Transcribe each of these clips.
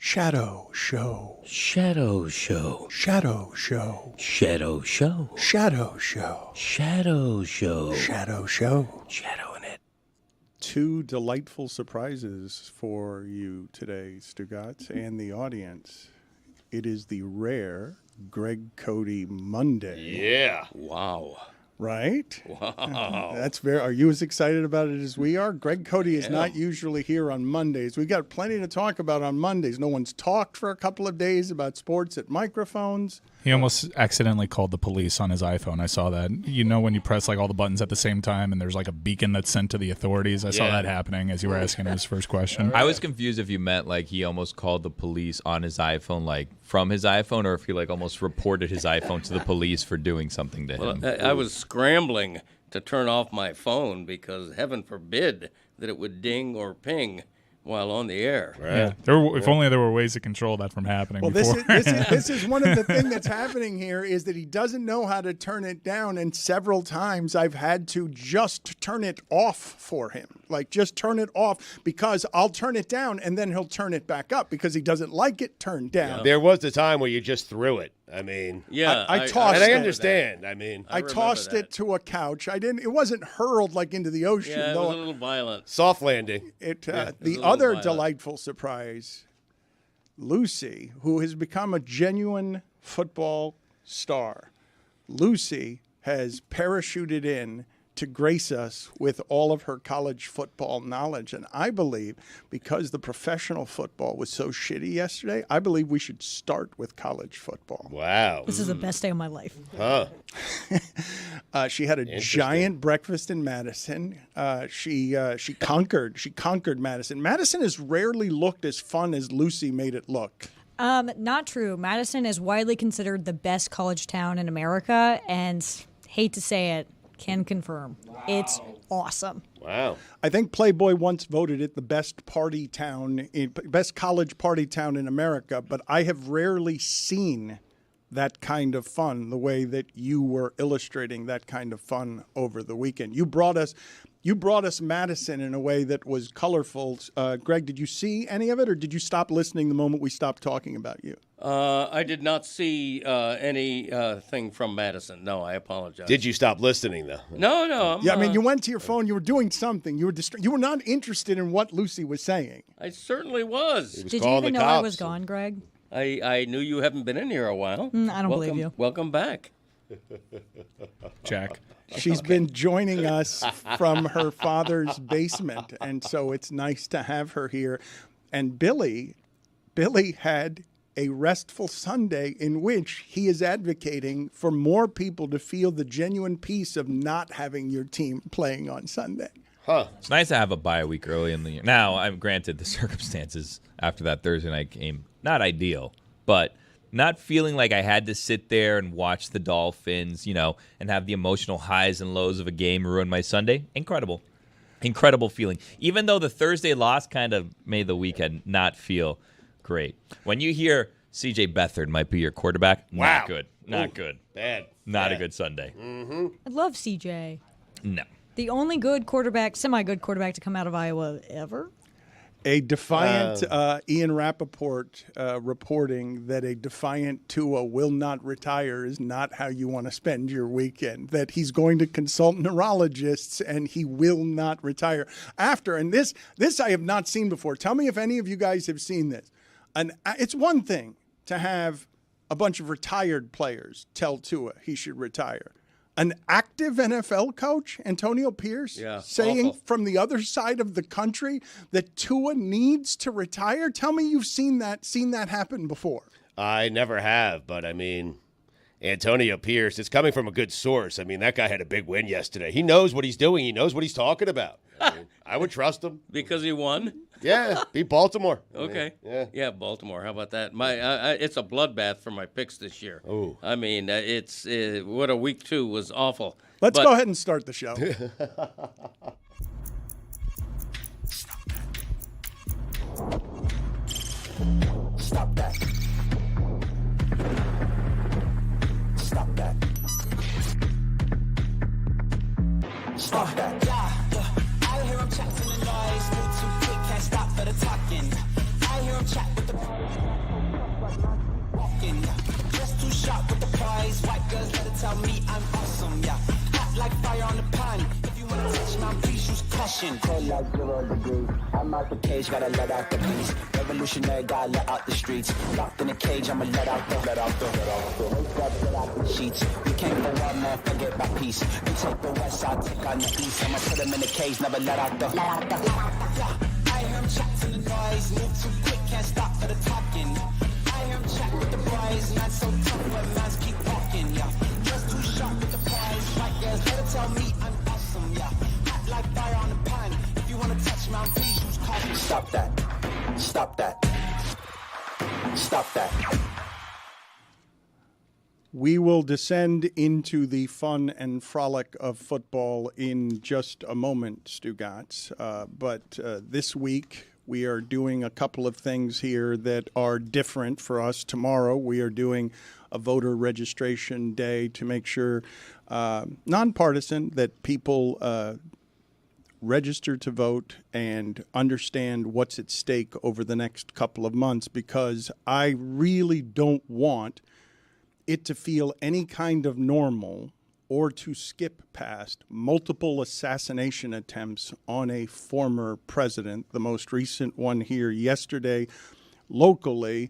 Shadow Show. Shadow Show. Shadow Show. Shadow Show. Shadow Show. Shadow Show. Shadow Show. Shadowing it. Two delightful surprises for you today, Stugotz, and the audience. It is the rare Greg Cody Monday. Yeah. Wow. Right? Wow. That's very. Are you as excited about it as we are? Greg Cody is not usually here on Mondays. We got plenty to talk about on Mondays. No one's talked for a couple of days about sports at microphones. He almost accidentally called the police on his iPhone. I saw that. You know when you press like all the buttons at the same time and there's like a beacon that's sent to the authorities? I saw that happening as you were asking his first question. I was confused if you meant like he almost called the police on his iPhone, like from his iPhone, or if he like almost reported his iPhone to the police for doing something to him. I was scrambling to turn off my phone because heaven forbid that it would ding or ping while on the air. Yeah. If only there were ways to control that from happening before. This is one of the things that's happening here is that he doesn't know how to turn it down, and several times I've had to just turn it off for him. Like, just turn it off because I'll turn it down, and then he'll turn it back up because he doesn't like it turned down. Yeah. There was a time where you just threw it. I mean, I tossed it. And I understand. That. I mean, I tossed it to a couch. It wasn't hurled like into the ocean. Yeah, it was a little violent. Soft landing. The other delightful surprise, Lucy, who has become a genuine football star. Lucy has parachuted in to grace us with all of her college football knowledge. And I believe because the professional football was so shitty yesterday, I believe we should start with college football. Wow. This is the best day of my life. Huh. She had a giant breakfast in Madison. She conquered Madison. Madison has rarely looked as fun as Lucy made it look. Not true. Madison is widely considered the best college town in America, and hate to say it, can confirm. Wow. It's awesome. Wow. I think Playboy once voted it the best best college party town in America, but I have rarely seen that kind of fun the way that you were illustrating that kind of fun over the weekend. You brought us Madison in a way that was colorful. Greg, did you see any of it, or did you stop listening the moment we stopped talking about you? I did not see anything from Madison. No, I apologize. Did you stop listening, though? No. I mean, you went to your phone. You were doing something. You were not interested in what Lucy was saying. I certainly was. Did you even know I was gone, Greg? I knew you haven't been in here a while. I don't believe you. Welcome back. Jack. She's been joining us from her father's basement, and so it's nice to have her here. And Billy had a restful Sunday in which he is advocating for more people to feel the genuine peace of not having your team playing on Sunday. Huh. It's nice to have a bye week early in the year. Now, I'm granted the circumstances after that Thursday night game, not ideal, but not feeling like I had to sit there and watch the Dolphins, and have the emotional highs and lows of a game ruin my Sunday. Incredible feeling. Even though the Thursday loss kind of made the weekend not feel great. When you hear C.J. Beathard might be your quarterback, wow. Not good. Not good. Bad. Not a good Sunday. Mm-hmm. I love CJ. No. The only good quarterback, semi-good quarterback to come out of Iowa ever. A defiant Ian Rappaport reporting that a defiant Tua will not retire is not how you want to spend your weekend, that he's going to consult neurologists and he will not retire after. And this I have not seen before. Tell me if any of you guys have seen this. And it's one thing to have a bunch of retired players tell Tua he should retire. An active NFL coach, Antonio Pierce, saying from the other side of the country that Tua needs to retire. Tell me you've seen that happen before. I never have, but I mean, Antonio Pierce, it's coming from a good source. I mean, that guy had a big win yesterday. He knows what he's doing. He knows what he's talking about. I would trust him. Because he won? Yeah, beat Baltimore. Okay. Yeah, Baltimore. How about that? It's a bloodbath for my picks this year. Ooh. I mean, what a week 2 was awful. Let's go ahead and start the show. Stop that. Stop that. Stop that. I hear him chat to the noise, move too quick, can't stop for the talking. I hear him chat with the tell me I'm awesome, yeah. Hot like fire on the pan. If you wanna touch my please use caution. Cold like 0 degrees. I'm out the cage, gotta let out the beast. Revolutionary, gotta let out the streets. Locked in a cage, I'ma let out the sheets. We came for one man, forget my peace. We take the west side, take on the east. I'ma put them in the cage, never let out the. Yeah. I hear him chat to the noise, move too quick, can't stop for the talking. I hear him chat with the boys, not so tough, but mans keep walking, yeah. Just too sharp with the prize, like there's better tell me I'm awesome, yeah. Hot like fire on the pan, if you wanna touch my please use caution. Stop that, stop that, stop that. We will descend into the fun and frolic of football in just a moment, Stugotz. But this week, we are doing a couple of things here that are different for us. Tomorrow, we are doing a voter registration day to make sure, nonpartisan, that people register to vote and understand what's at stake over the next couple of months, because I really don't want it to feel any kind of normal or to skip past multiple assassination attempts on a former president, the most recent one here yesterday locally.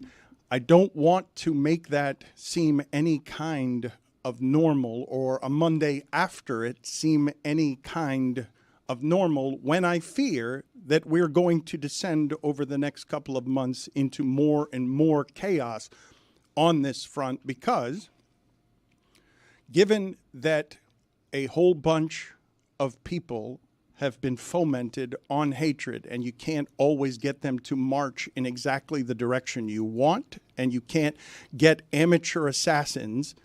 I don't want to make that seem any kind of normal, or a Monday after it seem any kind of normal, when I fear that we're going to descend over the next couple of months into more and more chaos on this front, because given that a whole bunch of people have been fomented on hatred, and you can't always get them to march in exactly the direction you want, and you can't get amateur assassins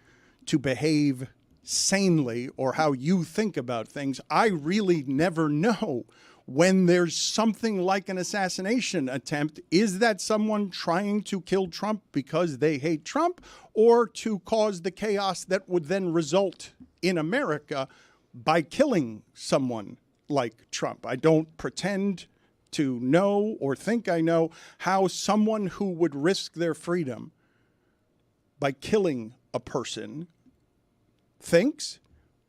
to behave sanely or how you think about things, I really never know when there's something like an assassination attempt. Is that someone trying to kill Trump because they hate Trump, or to cause the chaos that would then result in America by killing someone like Trump? I don't pretend to know or think I know how someone who would risk their freedom by killing a person thinks,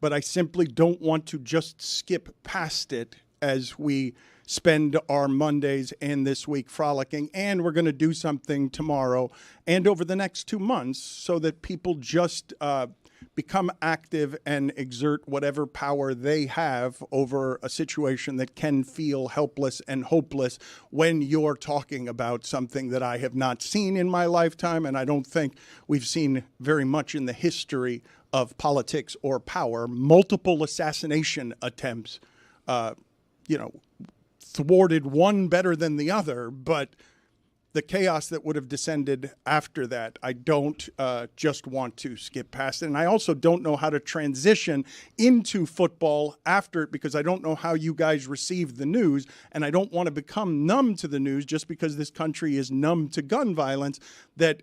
but I simply don't want to just skip past it as we spend our Mondays and this week frolicking. And we're going to do something tomorrow and over the next 2 months so that people just become active and exert whatever power they have over a situation that can feel helpless and hopeless when you're talking about something that I have not seen in my lifetime, and I don't think we've seen very much in the history of politics or power. Multiple assassination attempts, thwarted one better than the other, but the chaos that would have descended after that, I don't just want to skip past it. And I also don't know how to transition into football after it, because I don't know how you guys receive the news, and I don't want to become numb to the news just because this country is numb to gun violence, that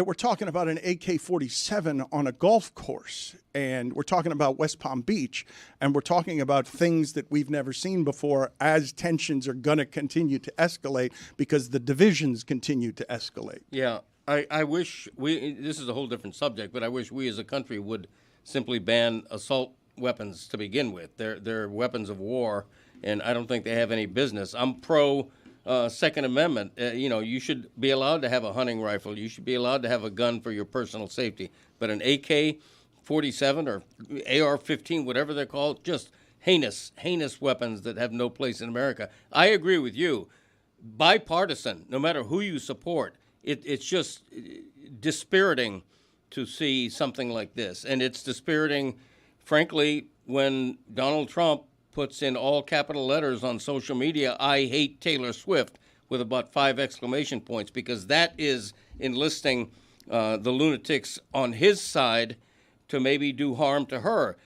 we're talking about an AK-47 on a golf course, and we're talking about West Palm Beach, and we're talking about things that we've never seen before, as tensions are going to continue to escalate because the divisions continue to escalate. Yeah, I wish this is a whole different subject, but I wish we as a country would simply ban assault weapons to begin with. They're weapons of war, and I don't think they have any business. I'm pro Second Amendment. You should be allowed to have a hunting rifle. You should be allowed to have a gun for your personal safety. But an AK-47 or AR-15, whatever they're called, just heinous weapons that have no place in America. I agree with you. Bipartisan, no matter who you support, it's just dispiriting to see something like this. And it's dispiriting, frankly, when Donald Trump puts in all capital letters on social media, "I hate Taylor Swift," with about 5 exclamation points, because that is enlisting the lunatics on his side to maybe do harm to her.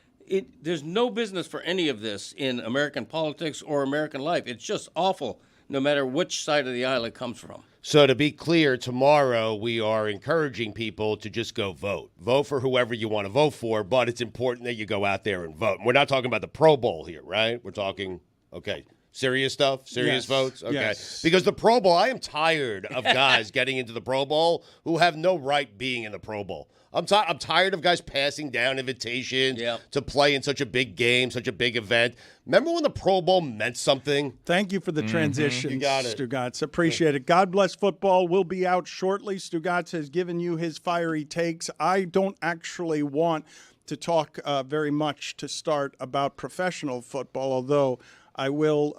There's no business for any of this in American politics or American life. It's just awful, no matter which side of the aisle it comes from. So to be clear, tomorrow we are encouraging people to just go vote. Vote for whoever you want to vote for, but it's important that you go out there and vote. And we're not talking about the Pro Bowl here, right? We're talking, serious stuff, serious votes? Okay. Yes. Because the Pro Bowl, I am tired of guys getting into the Pro Bowl who have no right being in the Pro Bowl. I'm tired of guys passing down invitations to play in such a big game, such a big event. Remember when the Pro Bowl meant something? Thank you for the transition, You got it. Stugotz. Appreciate it. God bless football. We'll be out shortly. Stugotz has given you his fiery takes. I don't actually want to talk very much to start about professional football, although I will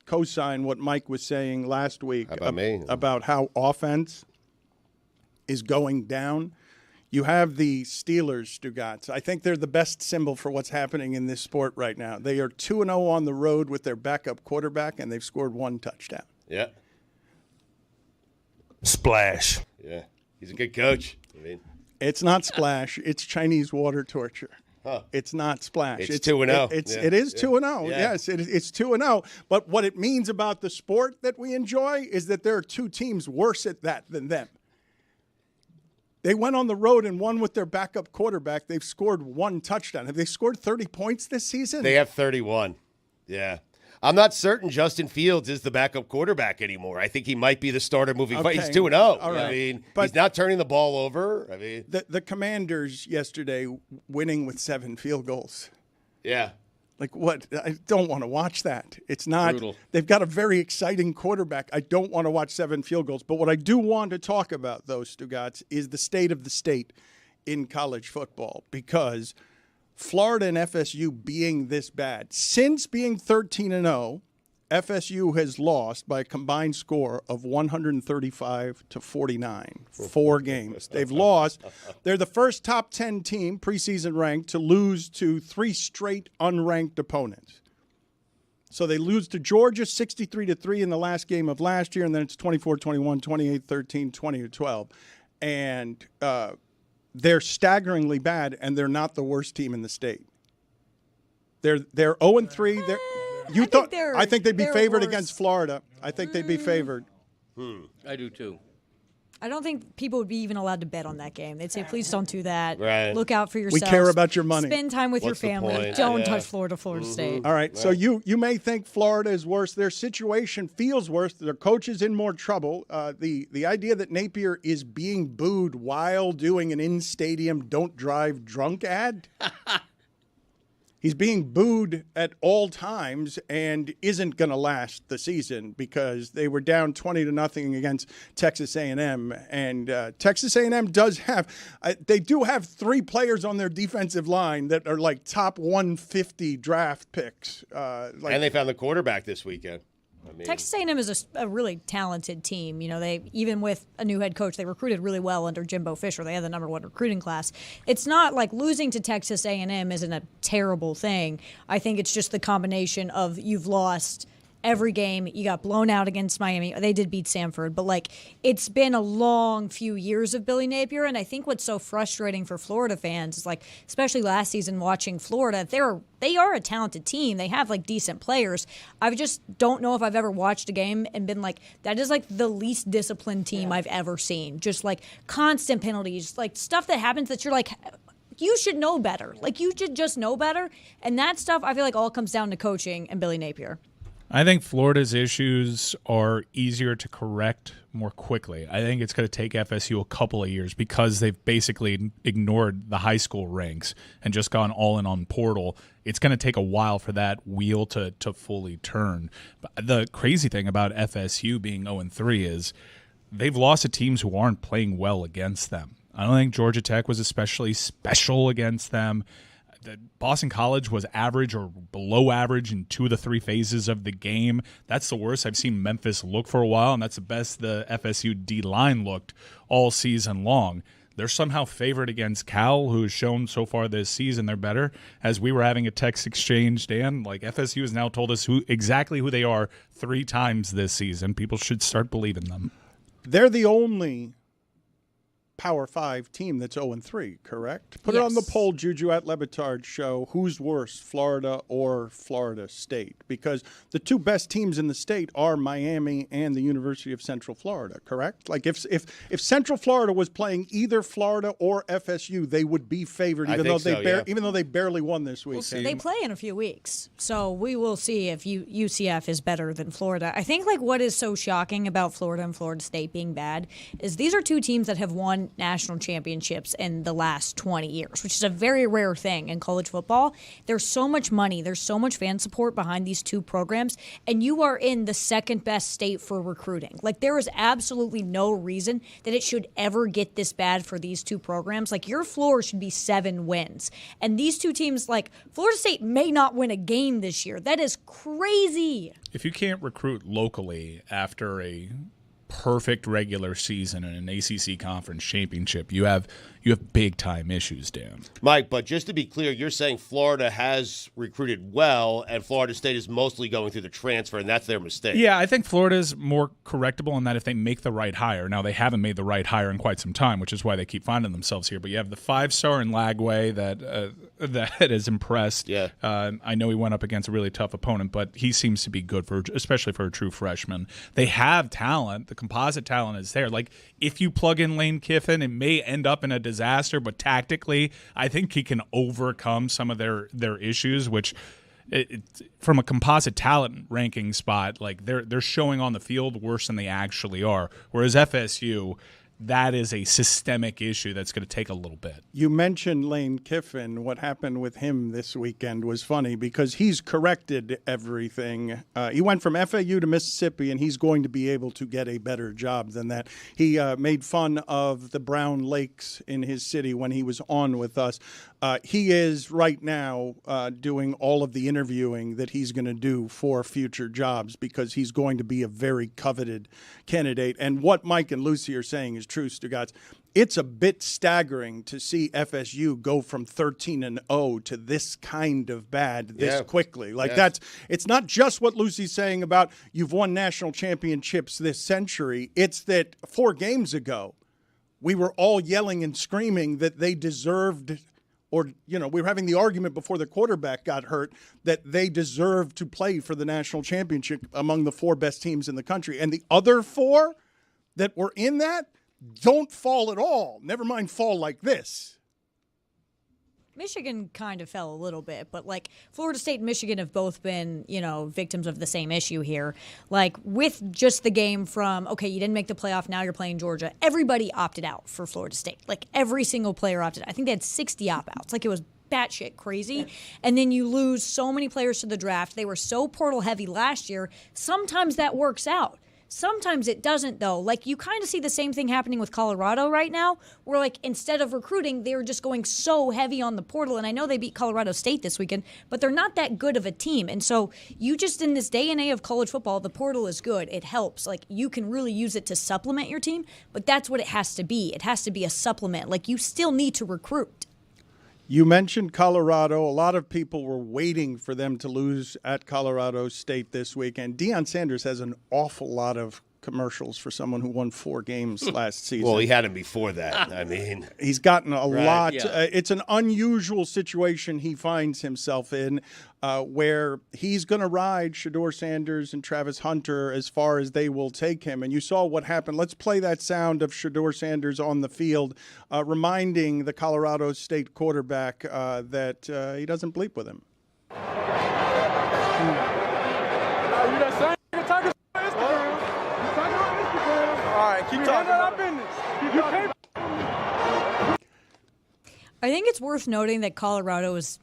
co-sign what Mike was saying last week about how offense is going down. You have the Steelers, Stugotz. I think they're the best symbol for what's happening in this sport right now. They are 2-0 on the road with their backup quarterback, and they've scored 1 touchdown. Yeah. Splash. Yeah. He's a good coach. I mean, it's not splash. It's Chinese water torture. Huh. It's not splash. It's 2-0. It is 2-0. Yeah. Yes, it's 2-0. But what it means about the sport that we enjoy is that there are 2 teams worse at that than them. They went on the road and won with their backup quarterback. They've scored 1 touchdown. Have they scored 30 points this season? They have 31. Yeah. I'm not certain Justin Fields is the backup quarterback anymore. I think he might be the starter moving forward. He's 2-0. All right. I mean, But he's not turning the ball over. I mean, the Commanders yesterday winning with 7 field goals. Yeah. Like what? I don't want to watch that. It's not. Brutal. They've got a very exciting quarterback. I don't want to watch 7 field goals. But what I do want to talk about, though, Stugotz, is the state of the state in college football, because Florida and FSU being this bad, since being 13-0, FSU has lost by a combined score of 135-49, 4 games. They've lost. They're the first top 10 team, preseason ranked, to lose to 3 straight unranked opponents. So they lose to Georgia 63-3 in the last game of last year, and then it's 24-21, 28-13, 20-12. And they're staggeringly bad, and they're not the worst team in the state. They're 0-3. I think they'd be favored against Florida. I think they'd be favored. I do too. I don't think people would be even allowed to bet on that game. They'd say, please don't do that. Right. Look out for yourselves. We care about your money. Spend time with What's your the family. point? Don't Yeah. touch Florida State. All right, so you may think Florida is worse. Their situation feels worse. Their coach is in more trouble. The idea that Napier is being booed while doing an in-stadium don't drive drunk ad. He's being booed at all times and isn't going to last the season because they were down 20-0 against Texas A&M. And Texas A&M does have they do have 3 players on their defensive line that are like top 150 draft picks. And they found the quarterback this weekend. I mean, Texas A&M is a really talented team. You know, they even with a new head coach, they recruited really well under Jimbo Fisher. They had the #1 recruiting class. It's not like losing to Texas A&M isn't a terrible thing. I think it's just the combination of you've lost every game. You got blown out against Miami. They did beat Samford, but like it's been a long few years of Billy Napier, and I think what's so frustrating for Florida fans is like, especially last season watching Florida, they are a talented team. They have like decent players. I just don't know if I've ever watched a game and been like, that is like the least disciplined team I've ever seen. Just like constant penalties, like stuff that happens that you're like, you should know better. Like you should just know better. And that stuff I feel like all comes down to coaching and Billy Napier. I think Florida's issues are easier to correct more quickly. I think it's going to take FSU a couple of years because they've basically ignored the high school ranks and just gone all in on portal. It's going to take a while for that wheel to fully turn. But the crazy thing about FSU being 0-3 is they've lost to teams who aren't playing well against them. I don't think Georgia Tech was especially special against them. Boston College was average or below average in 2 of the 3 phases of the game. That's the worst I've seen Memphis look for a while, and that's the best the FSU D-line looked all season long. They're somehow favored against Cal, who has shown so far this season they're better. As we were having a text exchange, Dan, like FSU has now told us exactly who they are 3 times this season. People should start believing them. They're the only Power 5 team that's 0-3, correct? Put it on the poll, Juju at Le Batard Show. Who's worse, Florida or Florida State? Because the 2 best teams in the state are Miami and the University of Central Florida, correct? Like if Central Florida was playing either Florida or FSU, they would be favored, even though they barely won this week. They play in a few weeks, so we will see if UCF is better than Florida. I think like what is so shocking about Florida and Florida State being bad is these are 2 teams that have won won national championships in the last 20 years, which is a very rare thing in college football. There's so much money. There's so much fan support behind these two programs, and you are in the second best state for recruiting. Like, there is absolutely no reason that it should ever get this bad for these two programs. Like, your floor should be 7 wins. And these two teams, like, Florida State may not win a game this year. That is crazy. If you can't recruit locally after a perfect regular season and an ACC conference championship, you have big time issues, Dan. Mike, but just to be clear, you're saying Florida has recruited well, and Florida State is mostly going through the transfer, and that's their mistake. Yeah, I think Florida's more correctable in that if they make the right hire. Now, they haven't made the right hire in quite some time, which is why they keep finding themselves here. But you have the 5-star in Lagway that has impressed. Yeah. I know he went up against a really tough opponent, but he seems to be good, especially for a true freshman. They have talent. The composite talent is there. Like, if you plug in Lane Kiffin, it may end up in a disaster, but tactically, I think he can overcome some of their issues, which from a composite talent ranking spot, like they're showing on the field worse than they actually are. Whereas FSU, that is a systemic issue that's going to take a little bit. You mentioned Lane Kiffin. What happened with him this weekend was funny because he's corrected everything. He went from FAU to Mississippi, and he's going to be able to get a better job than that. He made fun of the Brown Lakes in his city when he was on with us. He is right now doing all of the interviewing that he's going to do for future jobs because he's going to be a very coveted candidate. And what Mike and Lucy are saying is true, Stugotz. It's a bit staggering to see FSU go from 13-0 to this kind of bad this quickly. Like it's not just what Lucy's saying about you've won national championships this century. It's that 4 games ago, we were all yelling and screaming that they deserved, or, we were having the argument before the quarterback got hurt that they deserved to play for the national championship among the 4 best teams in the country. And the other 4 that were in that don't fall at all. Never mind fall like this. Michigan kind of fell a little bit, but like Florida State and Michigan have both been, victims of the same issue here. Like with just the game from, okay, you didn't make the playoff, now you're playing Georgia. Everybody opted out for Florida State. Like every single player opted out. I think they had 60 opt-outs. Like it was batshit crazy. And then you lose so many players to the draft. They were so portal heavy last year. Sometimes that works out. Sometimes it doesn't, though. Like, you kind of see the same thing happening with Colorado right now, where, like, instead of recruiting, they were just going so heavy on the portal. And I know they beat Colorado State this weekend, but they're not that good of a team. And so you just, in this day and age of college football, the portal is good. It helps. Like, you can really use it to supplement your team, but that's what it has to be. It has to be a supplement. Like, you still need to recruit. You mentioned Colorado. A lot of people were waiting for them to lose at Colorado State this week. And Deion Sanders has an awful lot of commercials for someone who won 4 games last season. Well, he had him before that. I mean, he's gotten a lot. Yeah. It's an unusual situation he finds himself in where he's going to ride Shedeur Sanders and Travis Hunter as far as they will take him. And you saw what happened. Let's play that sound of Shedeur Sanders on the field, reminding the Colorado State quarterback that he doesn't bleep with him. I think it's worth noting that Colorado is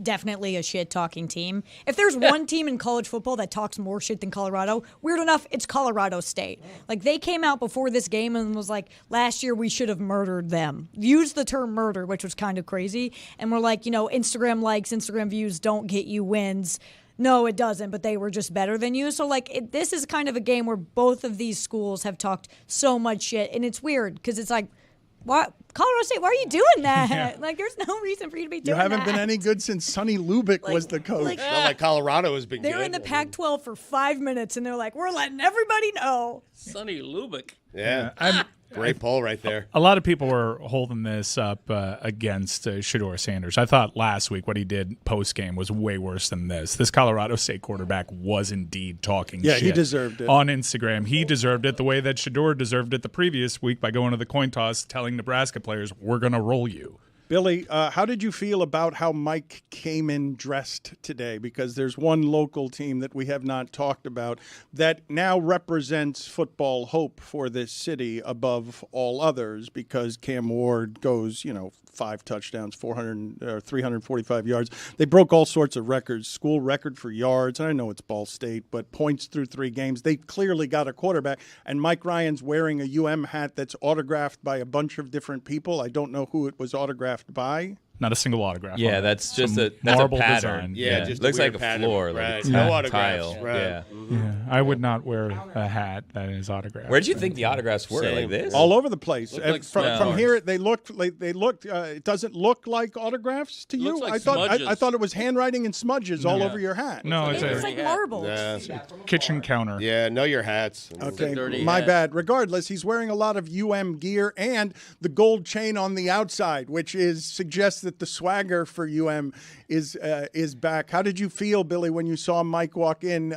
definitely a shit-talking team. If there's one team in college football that talks more shit than Colorado, weird enough, it's Colorado State. Like, they came out before this game and was like, last year we should have murdered them. Used the term murder, which was kind of crazy. And we're like, Instagram likes, Instagram views don't get you wins. No, it doesn't, but they were just better than you. So, like, this is kind of a game where both of these schools have talked so much shit, and it's weird because it's like, what? Colorado State, why are you doing that? Yeah. Like, there's no reason for you to be doing that. You haven't been any good since Sonny Lubick was the coach. Not like Colorado has been good. They're in the Pac-12 for 5 minutes, and they're like, we're letting everybody know. Sonny Lubick. Yeah. Great poll right there. A lot of people were holding this up against Shedeur Sanders. I thought last week what he did post-game was way worse than this. This Colorado State quarterback was indeed talking shit. Yeah, he deserved it. On Instagram. He deserved it the way that Shedeur deserved it the previous week by going to the coin toss telling Nebraska players, we're going to roll you. Billy, how did you feel about how Mike came in dressed today? Because there's one local team that we have not talked about that now represents football hope for this city above all others, because Cam Ward goes, 5 touchdowns, 345 yards. They broke all sorts of records, school record for yards. I know it's Ball State, but points through 3 games. They clearly got a quarterback. And Mike Ryan's wearing a UM hat that's autographed by a bunch of different people. I don't know who it was autographed by. Not a single autograph. Yeah, that's just Some that's marble a pattern. design. Yeah, just looks like a pattern. floor, Right. like it's No not autographs. tile. Right. Yeah. Yeah, I would not wear a hat that is autographed. Where did you think the autographs were? Same. Like this? All over the place. Looked like From smudges. here, they looked. It doesn't look like autographs to you. Looks like I thought. I smudges. thought it was handwriting and smudges all over your hat. No, it's It's a like marbles. Yeah. kitchen counter. Yeah, know your hats. Okay, dirty my hat. bad. Regardless, he's wearing a lot of UM gear and the gold chain on the outside, which suggests that the swagger for UM is back. How did you feel, Billy, when you saw Mike walk in?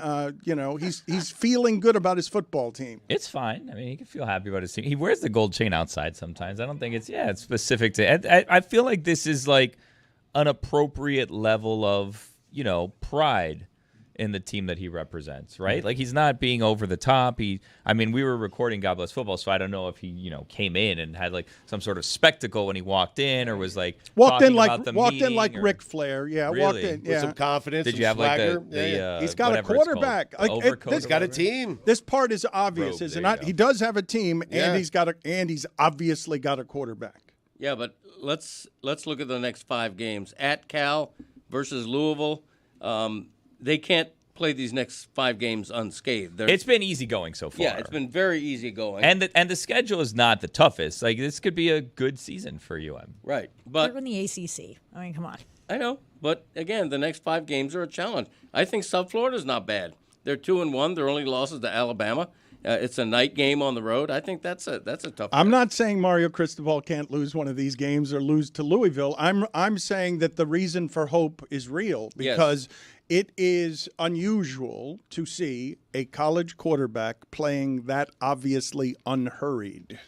He's feeling good about his football team. It's fine. I mean, he can feel happy about his team. He wears the gold chain outside sometimes. I don't think it's specific to. I feel like this is like an appropriate level of pride in the team that he represents, right? Like, he's not being over the top. We were recording God Bless Football, so I don't know if he came in and had like some sort of spectacle when he walked in, or was like Walked in talking about the like meeting, or- Ric Flair. Yeah, Really? walked in. With Yeah. some confidence. Did some you have like swagger. the He's got a whatever it's called, quarterback. the Like, overcoat this or Got a whatever? team. This part is obvious, Robe, is it there you not? go. He does have a team, Yeah. and he's obviously got a quarterback. Yeah, but let's look at the next 5 games. At Cal versus Louisville, they can't play these next 5 games unscathed. It's been easy going so far. Yeah, it's been very easy going. and the schedule is not the toughest. Like, this could be a good season for UM. right, They're but in the ACC. I mean, come on. I know. But again, the next 5 games are a challenge. I think South Florida's not bad. They're 2-1. Their only losses to Alabama. It's a night game on the road. I think that's a tough. I'm not saying Mario Cristobal can't lose one of these games or lose to Louisville. I'm saying that the reason for hope is real, because it is unusual to see a college quarterback playing that obviously unhurried,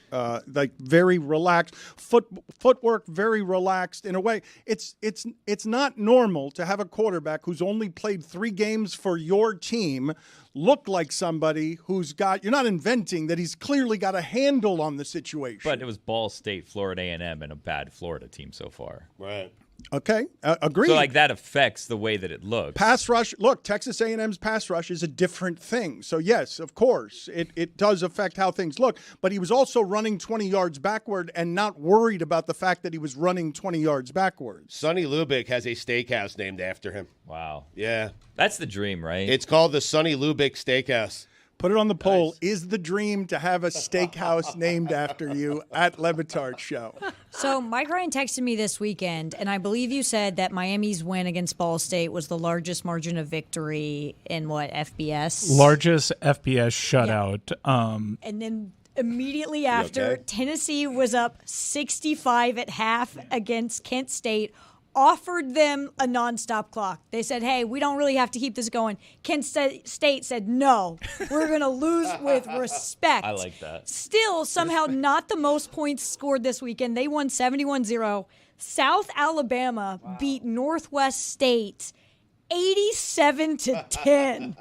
like very relaxed, footwork very relaxed in a way. It's not normal to have a quarterback who's only played 3 games for your team look like somebody who's got. You're not inventing that. He's clearly got a handle on the situation. But it was Ball State, Florida A&M, and a bad Florida team so far. Right. Okay, agreed. So, like, that affects the way that it looks. Pass rush. Look, Texas A&M's pass rush is a different thing. So, yes, of course, it does affect how things look. But he was also running 20 yards backward and not worried about the fact that he was running 20 yards backwards. Sonny Lubick has a steakhouse named after him. Wow. Yeah. That's the dream, right? It's called the Sonny Lubick Steakhouse. Put it on the poll. Is the dream to have a steakhouse named after you at Le Batard Show? So Mike Ryan texted me this weekend, and I believe you said that Miami's win against Ball State was the largest margin of victory in FBS? Largest FBS shutout. And then immediately after, okay? Tennessee was up 65 at half against Kent State, offered them a nonstop clock. They said, hey, we don't really have to keep this going. Kent State said, no, we're going to lose with respect. I like that. Still, somehow not the most points scored this weekend. They won 71-0. South Alabama beat Northwest State 87-10.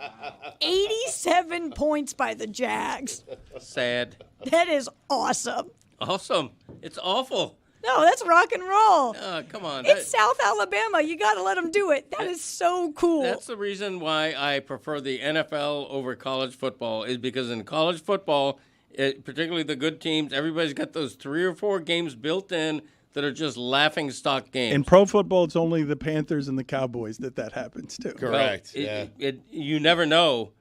87 points by the Jags. Sad. That is awesome. Awesome. It's awful. No, that's rock and roll. Come on. It's South Alabama. You got to let them do it. That is so cool. That's the reason why I prefer the NFL over college football, is because in college football, particularly the good teams, everybody's got those 3 or 4 games built in that are just laughing stock games. In pro football, it's only the Panthers and the Cowboys that happens to. Correct. Well, you never know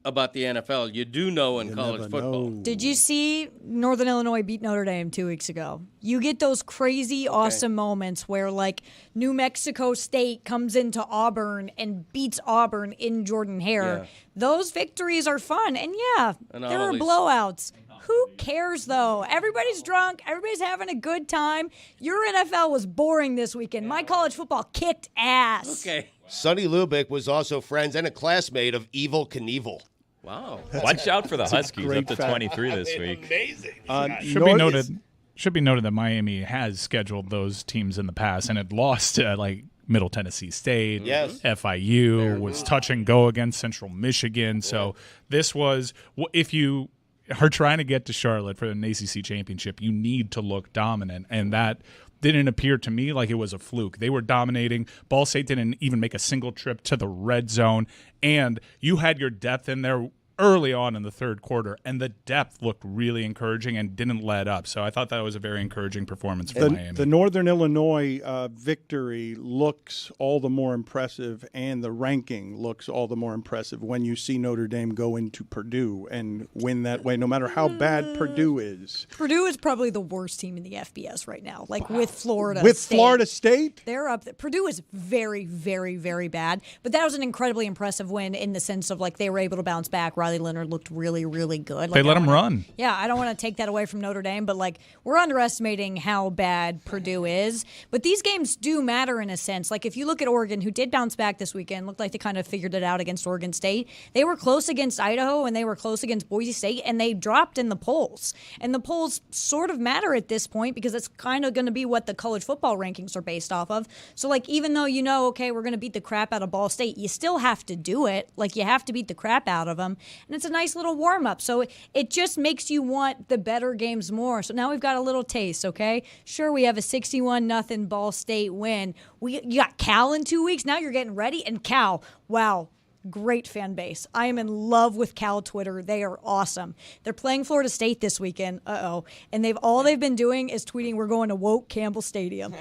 about the NFL. You do know in college football. Did you see Northern Illinois beat Notre Dame 2 weeks ago? You get those crazy, awesome moments where, like, New Mexico State comes into Auburn and beats Auburn in Jordan-Hare. Yeah. Those victories are fun. And, And there are always- blowouts. Who cares, though? Everybody's drunk. Everybody's having a good time. Your NFL was boring this weekend. My college football kicked ass. Okay. Sonny Lubick was also friends and a classmate of Evel Knievel. Wow. Watch out for the Huskies, great up to fact. 23 this week. Amazing. Should be noted, Should be noted that Miami has scheduled those teams in the past and had lost to like Middle Tennessee State, Yes. FIU, was touch and go against Central Michigan. So this was, if you are trying to get to Charlotte for an ACC championship, you need to look dominant, and that didn't appear to me like it was a fluke. They were dominating. Ball State didn't even make a single trip to the red zone, and you had your depth in there early on in the third quarter, and the depth looked really encouraging and didn't let up. So I thought that was a very encouraging performance for Miami. The Northern Illinois victory looks all the more impressive, and the ranking looks all the more impressive when you see Notre Dame go into Purdue and win that way, no matter how bad Purdue is. Purdue is probably the worst team in the FBS right now, like with Florida With State. Florida State? They're up there. Purdue is very, very, very bad, but that was an incredibly impressive win in the sense of like they were able to bounce back. Riley Leonard looked really, really good. They let him run. Yeah, I don't want to take that away from Notre Dame, but like we're underestimating how bad Purdue is. But these games do matter in a sense. Like if you look at Oregon, who did bounce back this weekend, looked like they kind of figured it out against Oregon State. They were close against Idaho and they were close against Boise State, and they dropped in the polls. And the polls sort of matter at this point because it's kind of going to be what the college football rankings are based off of. So like even though you know, okay, we're going to beat the crap out of Ball State, you still have to do it. Like you have to beat the crap out of them. And it's a nice little warm-up. So it just makes you want the better games more. So now we've got a little taste, okay? Sure, we have a 61-0 Ball State win. You got Cal in 2 weeks. Now you're getting ready. And Cal, wow, great fan base. I am in love with Cal Twitter. They are awesome. They're playing Florida State this weekend. And they've been doing is tweeting, we're going to Woke Campbell Stadium.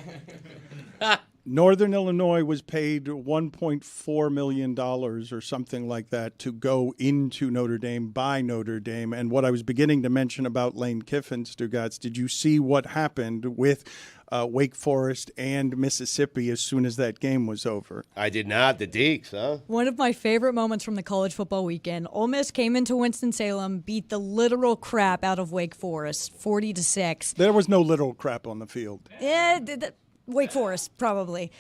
Northern Illinois was paid $1.4 million or something like that to go into Notre Dame by Notre Dame. And what I was beginning to mention about Lane Kiffin, Stugotz, did you see what happened with Wake Forest and Mississippi as soon as that game was over? I did not. The Deeks, huh? One of my favorite moments from the college football weekend, Ole Miss came into Winston-Salem, beat the literal crap out of Wake Forest, 40-6. There was no literal crap on the field. Wake Forest, probably.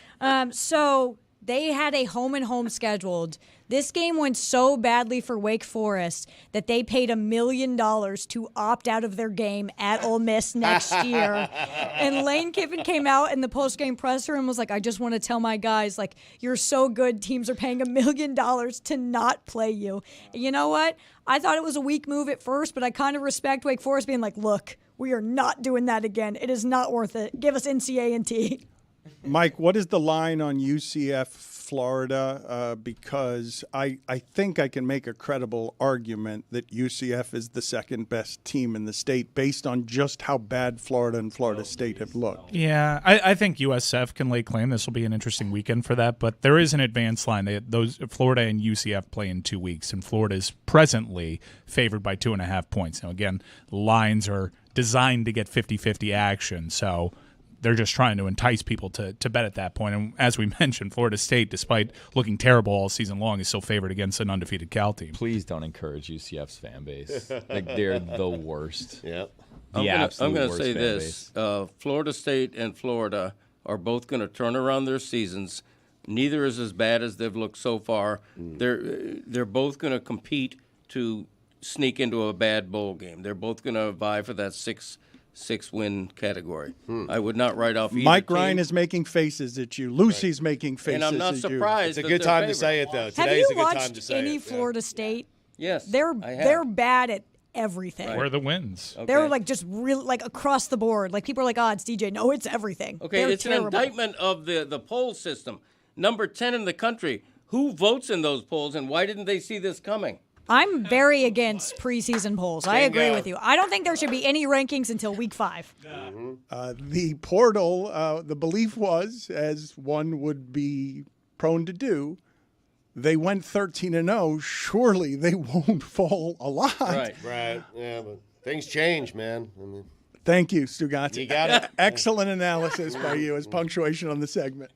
So they had a home-and-home scheduled. This game went so badly for Wake Forest that they paid $1 million to opt out of their game at Ole Miss next year. And Lane Kiffin came out in the post-game presser and was like, I just want to tell my guys, like, you're so good, teams are paying $1 million to not play you. And you know what? I thought it was a weak move at first, but I kind of respect Wake Forest being like, look, we are not doing that again. It is not worth it. Give us NCA&T. Mike, what is the line on UCF Florida? Because I think I can make a credible argument that UCF is the second best team in the state based on just how bad Florida and Florida State have looked. Yeah, I think USF can lay claim. This will be an interesting weekend for that, but there is an advanced line. Those Florida and UCF play in 2 weeks, and Florida is presently favored by 2.5 points. Now, again, lines are designed to get 50-50 action, so they're just trying to entice people to bet at that point. And as we mentioned, Florida State, despite looking terrible all season long, is still favored against an undefeated Cal team. Please don't encourage UCF's fan base. Like they're the worst. Yep. I'm going to say this. Florida State and Florida are both going to turn around their seasons. Neither is as bad as they've looked so far. They're both going to compete to sneak into a bad bowl game. They're both going to vie for that six-win category. I would not write off either Mike team. Ryan is making faces at you. Lucy's making faces And I'm not at surprised. It's a that good they're time favored. to say it, though. Have Today's you a good time to watched say any it. Florida State? Yes, They're bad at everything. Where are the wins? Okay. They're like just really like across the board. Like people are like, oh, it's DJ. No, it's everything. Okay, They're it's terrible. an indictment of the poll system. Number 10 in the country. Who votes in those polls, and why didn't they see this coming? I'm very against preseason polls. I agree Bingo. with you. I don't think there should be any rankings until week 5. The portal, the belief was, as one would be prone to do, they went 13-0. Surely they won't fall a lot. Right. Right. Yeah, but things change, man. I mean, Thank you, Stugotz. You got it. Excellent analysis by you as punctuation on the segment.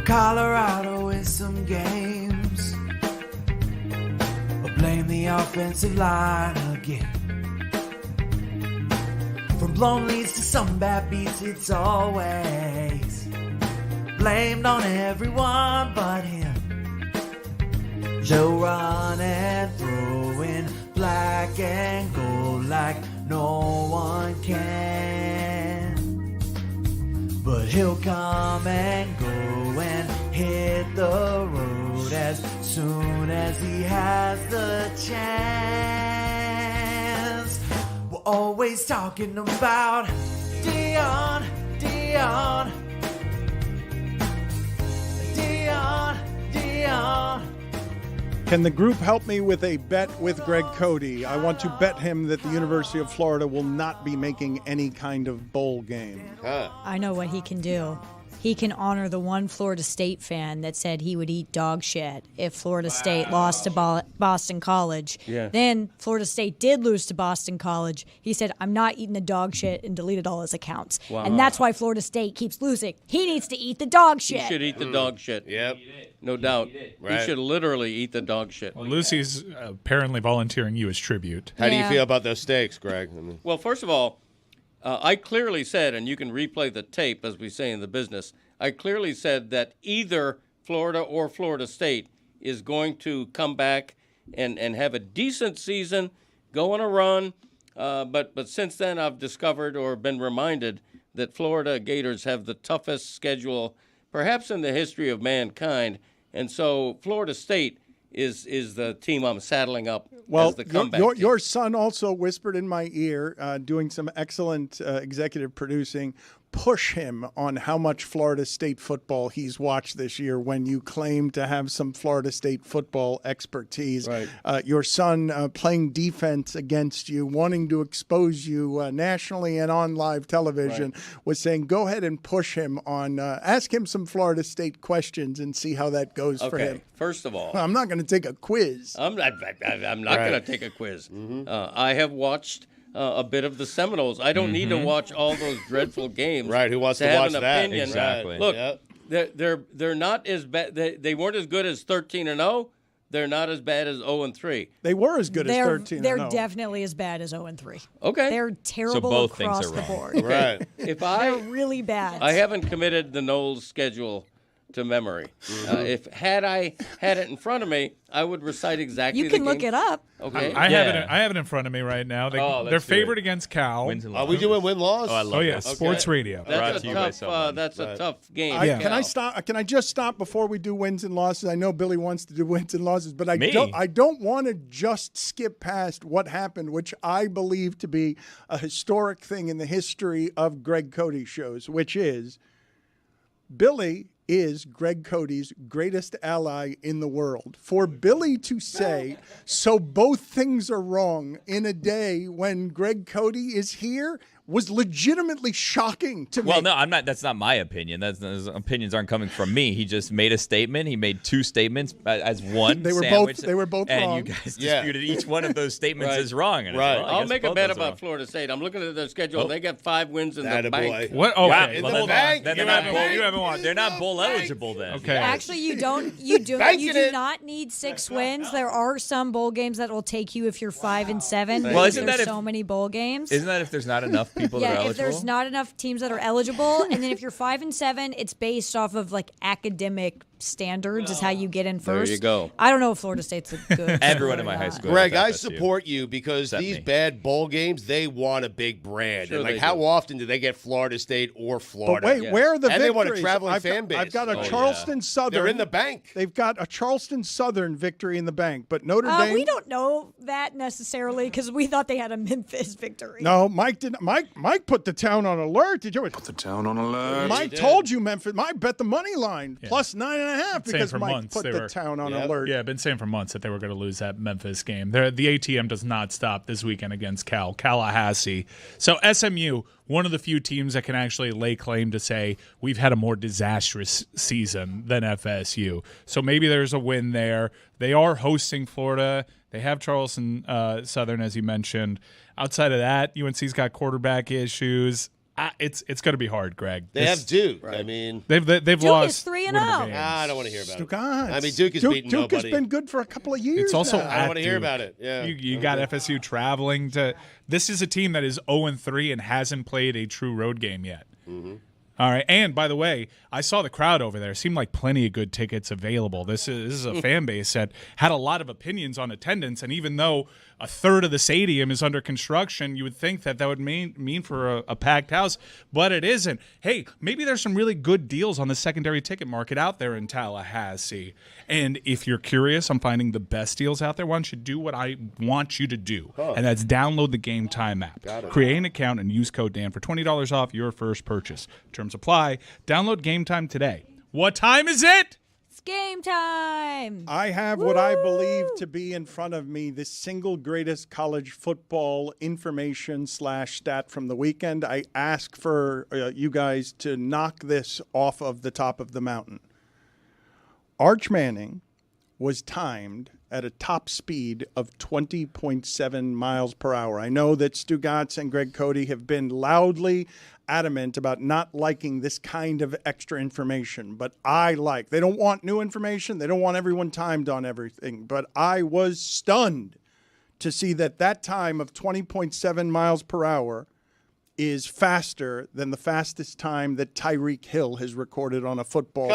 Colorado in some games, but blame the offensive line again. From blown leads to some bad beats, it's always blamed on everyone but him. Joe running, throwing black and gold like no one can. But he'll come and go and hit the road as soon as he has the chance. We're always talking about Deion, Deion, Deion, Deion. Can the group help me with a bet with Greg Cody? I want to bet him that the University of Florida will not be making any kind of bowl game. I know what he can do. He can honor the one Florida State fan that said he would eat dog shit if Florida State lost to Boston College. Yeah. Then Florida State did lose to Boston College. He said, I'm not eating the dog shit, and deleted all his accounts. Wow. And that's why Florida State keeps losing. He needs to eat the dog shit. He should eat the dog shit. Yep. No doubt. Right. He should literally eat the dog shit. Well, Lucy's apparently volunteering you as tribute. How do you Yeah. feel about those steaks, Greg? I mean, Well, first of all, I clearly said, and you can replay the tape, as we say in the business, I clearly said that either Florida or Florida State is going to come back and have a decent season, go on a run. But since then, I've discovered or been reminded that Florida Gators have the toughest schedule, perhaps in the history of mankind. And so Florida State is the team I'm saddling up as the comeback team. Your son also whispered in my ear, doing some excellent executive producing, push him on how much Florida State football he's watched this year when you claim to have some Florida State football expertise. Right. Your son playing defense against you, wanting to expose you nationally and on live television, was saying, go ahead and push him on, ask him some Florida State questions and see how that goes for him. First of all, I'm not going to take a quiz. I'm not going to take a quiz. I have watched a bit of the Seminoles. I don't need to watch all those dreadful games. Right, who wants to have watch an that? opinion. Exactly. Look, Yep. they're not as bad. They weren't as good as 13-0. They're not as bad as 0-3. They were as good as 13. They're definitely as bad as 0-3. Okay. They're terrible both things across are the wrong. board. Right. If They're really bad. I haven't committed the Knowles schedule to memory. If I had it in front of me, I would recite exactly. You can the look game. it up. Okay. I have it in front of me right now. let's They're do favored it. against Cal. Wins and Are we losses. doing win-loss? Oh, I love Oh yeah, this. sports radio. Brought That's to a you by tough. someone. That's a tough game. Can I stop? Can I just stop before we do wins and losses? I know Billy wants to do wins and losses, but I Me? don't want to just skip past what happened, which I believe to be a historic thing in the history of Greg Cody shows, which is Billy is Greg Cody's greatest ally in the world. For Billy to say, so both things are wrong in a day when Greg Cody is here, was legitimately shocking to me. Well, no, I'm not. That's not my opinion. Those opinions aren't coming from me. He just made a statement. He made two statements as one. They were sandwich, both and wrong. you guys disputed each one of those statements Right. as wrong. And Right. well, I I'll guess make a both bet those are about wrong. Florida State. I'm looking at their schedule. They got 5 wins in the Attaboy. bank. What? Okay. Wow. In Well, the then bank. then You they're not haven't bowl. won. You haven't won. They're not bowl eligible then. Okay. Actually, you do Banking it. not need 6 wins. There are some bowl games that will take you if you're 5 and 7. Well, because isn't there's that if- so many bowl games. Isn't that if there's not enough people that are Yeah, eligible? if there's not enough teams that are eligible, and then if you're 5 and 7, it's based off of like academic standards is how you get in There first. you go. I don't know if Florida State's a good. Everyone in or my high not. school. Greg, I FSU. support you because Except these me. bad bowl games, they want a big brand. Sure and like, they how do. often do they get Florida State or But Florida? wait, where are the And they victories? want a traveling I've fan got, base. I've got a Oh, Charleston Southern. They're in the bank. They've got a Charleston Southern victory in the bank, but Notre Dame. We don't know that necessarily because we thought they had a Memphis victory. No, Mike didn't. Mike put the town on alert. Did you? The town on alert. Mike told you Memphis. Mike bet the money line plus 9.5 Saying because for Mike months put they the were- town on Yep. alert. Yeah, I've been saying for months that they were going to lose that Memphis game. The ATM does not stop this weekend against Tallahassee. So SMU, one of the few teams that can actually lay claim to say we've had a more disastrous season than FSU. So maybe there's a win there. They are hosting Florida. They have Charleston Southern, as you mentioned. Outside of that, UNC's got quarterback issues. It's going to be hard, Greg. They have Duke. Right. I mean, they've Duke lost. is 3-0. I don't want to hear about it. Stugotz. I mean, Duke is beating Duke nobody. has been good for a couple of years. It's also now. I don't want to hear about it. Yeah, you got FSU traveling to. This is a team that is 0-3 and hasn't played a true road game yet. Mm-hmm. All right, and by the way, I saw the crowd over there. Seemed like plenty of good tickets available. This is a fan base that had a lot of opinions on attendance, and even though a third of the stadium is under construction, you would think that would mean for a packed house, but it isn't. Hey, maybe there's some really good deals on the secondary ticket market out there in Tallahassee. And if you're curious, I'm finding the best deals out there. Why don't you do what I want you to do, and that's download the Game Time app. Create an account and use code Dan for $20 off your first purchase. Terms apply. Download Game Time today. What time is it? It's game time. I have what I believe to be in front of me the single greatest college football information / stat from the weekend. I ask for you guys to knock this off of the top of the mountain. Arch Manning was timed at a top speed of 20.7 miles per hour. I know that Stugotz and Greg Cody have been loudly adamant about not liking this kind of extra information, but they don't want new information. They don't want everyone timed on everything, but I was stunned to see that time of 20.7 miles per hour is faster than the fastest time that Tyreek Hill has recorded on a football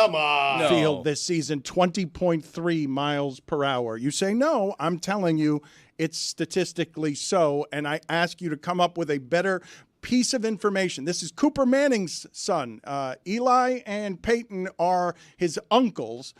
field this season, 20.3 miles per hour. You say no, I'm telling you it's statistically so, and I ask you to come up with a better piece of information. This is Cooper Manning's son. Eli and Peyton are his uncles.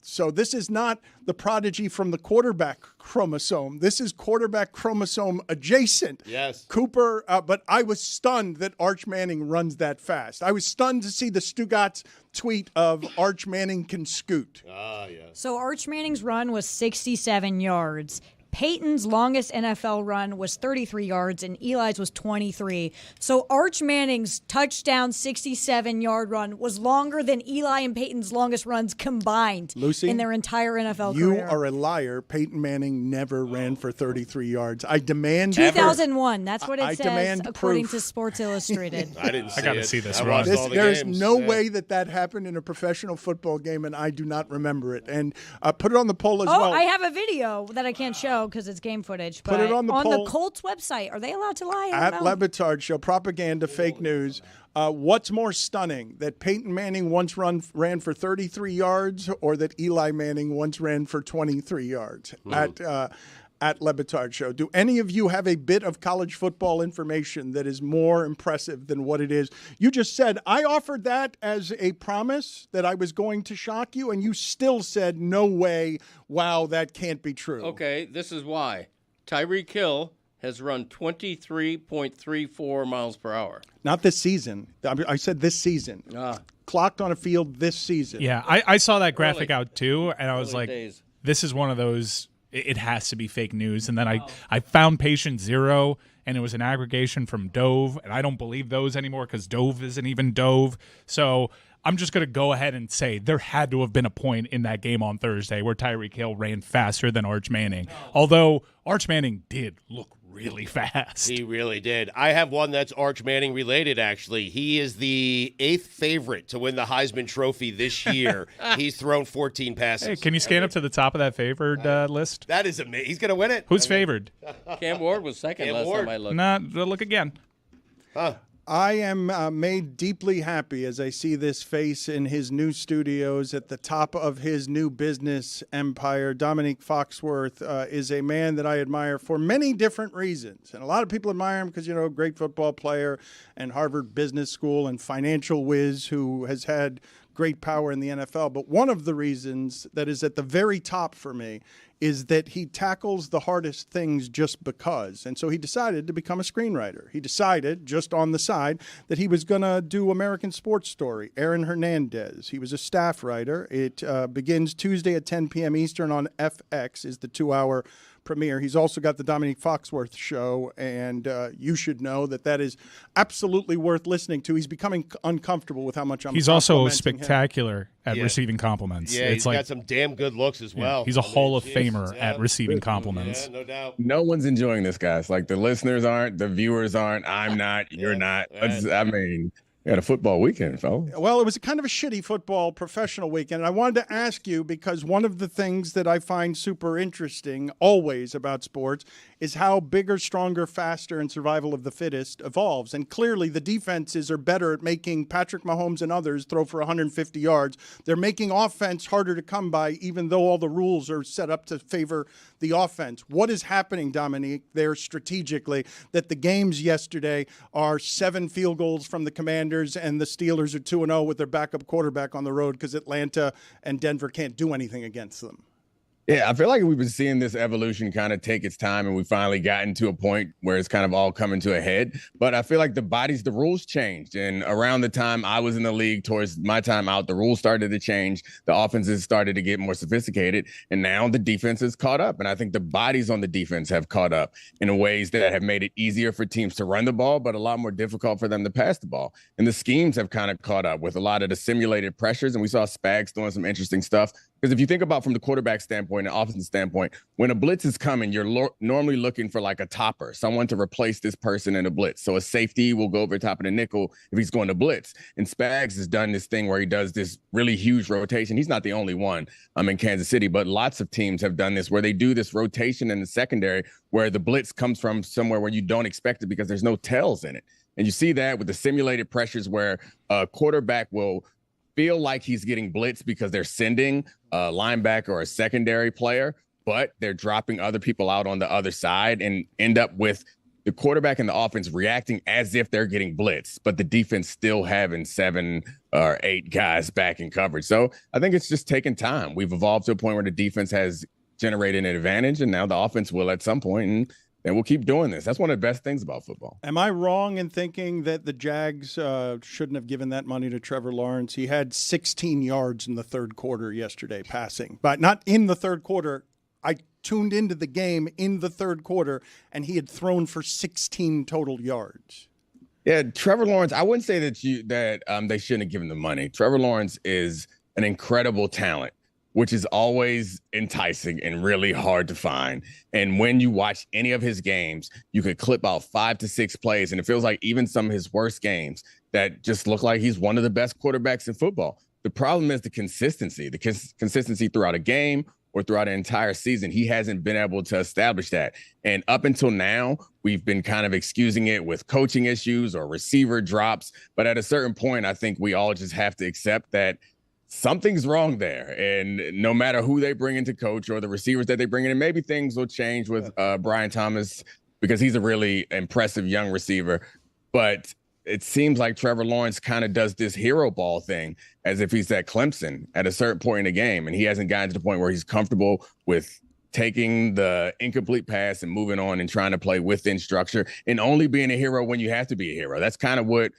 So this is not the prodigy from the quarterback chromosome. This is quarterback chromosome adjacent. Yes. Cooper, but I was stunned that Arch Manning runs that fast. I was stunned to see the Stugotz tweet of Arch Manning can scoot. Yes. So Arch Manning's run was 67 yards. Peyton's longest NFL run was 33 yards, and Eli's was 23. So Arch Manning's touchdown 67-yard run was longer than Eli and Peyton's longest runs combined in their entire NFL career. You are a liar. Peyton Manning never ran for 33 yards. I demand 2001. That's what it I says, demand according proof. to Sports Illustrated. I didn't see I got to it. see this I run. watched all the There is games. no way that happened in a professional football game, and I do not remember it. And put it on the poll as well. I have a video that I can't show because it's game footage. But Put it on the poll. Colts website. Are they allowed to lie? At Le Batard Show, propaganda, fake news. What's more stunning, that Peyton Manning once ran for 33 yards or that Eli Manning once ran for 23 yards? At Le Batard Show. Do any of you have a bit of college football information that is more impressive than what it is? You just said, I offered that as a promise that I was going to shock you, and you still said, no way, wow, that can't be true. Okay, this is why. Tyreek Hill has run 23.34 miles per hour. Not this season. I said this season. Clocked on a field this season. Yeah, I saw that graphic out too, and I was Early like, days. this is one of those, it has to be fake news. And then I found patient zero, and it was an aggregation from Dove, and I don't believe those anymore because Dove isn't even Dove. So I'm just going to go ahead and say there had to have been a point in that game on Thursday where Tyreek Hill ran faster than Arch Manning, although Arch Manning did look really fast. He really did. I have one that's Arch Manning related, actually. He is the 8th favorite to win the Heisman Trophy this year. He's thrown 14 passes. Hey, can you scan up to the top of that favored list? That is amazing. He's going to win it. Who's favored? Cam Ward was second Cam last Ward. time I looked. Nah, look again. I am made deeply happy as I see this face in his new studios at the top of his new business empire. Domonique Foxworth is a man that I admire for many different reasons. And a lot of people admire him because, great football player and Harvard Business School and financial whiz who has had great power in the NFL. But one of the reasons that is at the very top for me is that he tackles the hardest things just because. And so he decided to become a screenwriter. He decided, just on the side, that he was going to do American Sports Story, Aaron Hernandez. He was a staff writer. It begins Tuesday at 10 p.m. Eastern on FX, is the 2-hour premiere. He's also got the Domonique Foxworth Show, and you should know that is absolutely worth listening to. He's becoming uncomfortable with how much I'm. He's also complimenting him. spectacular at receiving compliments. Yeah, he's got some damn good looks as well. He's a Hall of Famer at receiving compliments. Yeah, no doubt. No one's enjoying this, guys. Like, the listeners aren't, the viewers aren't, I'm not, you're not. I mean, we had a football weekend, fellas. Well, it was kind of a shitty football professional weekend. And I wanted to ask you, because one of the things that I find super interesting always about sports is how bigger, stronger, faster, and survival of the fittest evolves. And clearly the defenses are better at making Patrick Mahomes and others throw for 150 yards. They're making offense harder to come by, even though all the rules are set up to favor the offense. What is happening, Domonique, there strategically, that the games yesterday are 7 field goals from the Commanders and the Steelers are 2-0 with their backup quarterback on the road because Atlanta and Denver can't do anything against them? Yeah, I feel like we've been seeing this evolution kind of take its time, and we finally gotten to a point where it's kind of all coming to a head. But I feel like the rules changed. And around the time I was in the league, towards my time out, the rules started to change. The offenses started to get more sophisticated. And now the defense is caught up. And I think the bodies on the defense have caught up in ways that have made it easier for teams to run the ball, but a lot more difficult for them to pass the ball. And the schemes have kind of caught up with a lot of the simulated pressures. And we saw Spags doing some interesting stuff. Because if you think about from the quarterback standpoint and offensive standpoint, when a blitz is coming, you're normally looking for like a topper, someone to replace this person in a blitz. So a safety will go over the top of the nickel if he's going to blitz. And Spags has done this thing where he does this really huge rotation. He's not the only one in Kansas City, but lots of teams have done this where they do this rotation in the secondary where the blitz comes from somewhere where you don't expect it because there's no tells in it. And you see that with the simulated pressures where a quarterback will feel like he's getting blitzed because they're sending a linebacker or a secondary player, but they're dropping other people out on the other side and end up with the quarterback and the offense reacting as if they're getting blitzed, but the defense still having 7 or 8 guys back in coverage. So I think it's just taking time. We've evolved to a point where the defense has generated an advantage, and now the offense will at some point, and we'll keep doing this. That's one of the best things about football. Am I wrong in thinking that the Jags shouldn't have given that money to Trevor Lawrence? He had 16 yards in the third quarter yesterday passing, but not in the third quarter. I tuned into the game in the third quarter, and he had thrown for 16 total yards. Yeah, Trevor Lawrence, I wouldn't say that they shouldn't have given the money. Trevor Lawrence is an incredible talent, which is always enticing and really hard to find. And when you watch any of his games, you could clip out 5 to 6 plays, and it feels like even some of his worst games that just look like he's one of the best quarterbacks in football. The problem is the consistency throughout a game or throughout an entire season. He hasn't been able to establish that. And up until now, we've been kind of excusing it with coaching issues or receiver drops. But at a certain point, I think we all just have to accept that something's wrong there. And no matter who they bring into coach or the receivers that they bring in, and maybe things will change with Brian Thomas because he's a really impressive young receiver. But it seems like Trevor Lawrence kind of does this hero ball thing as if he's at Clemson at a certain point in the game. And he hasn't gotten to the point where he's comfortable with taking the incomplete pass and moving on and trying to play within structure and only being a hero when you have to be a hero. That's kind of what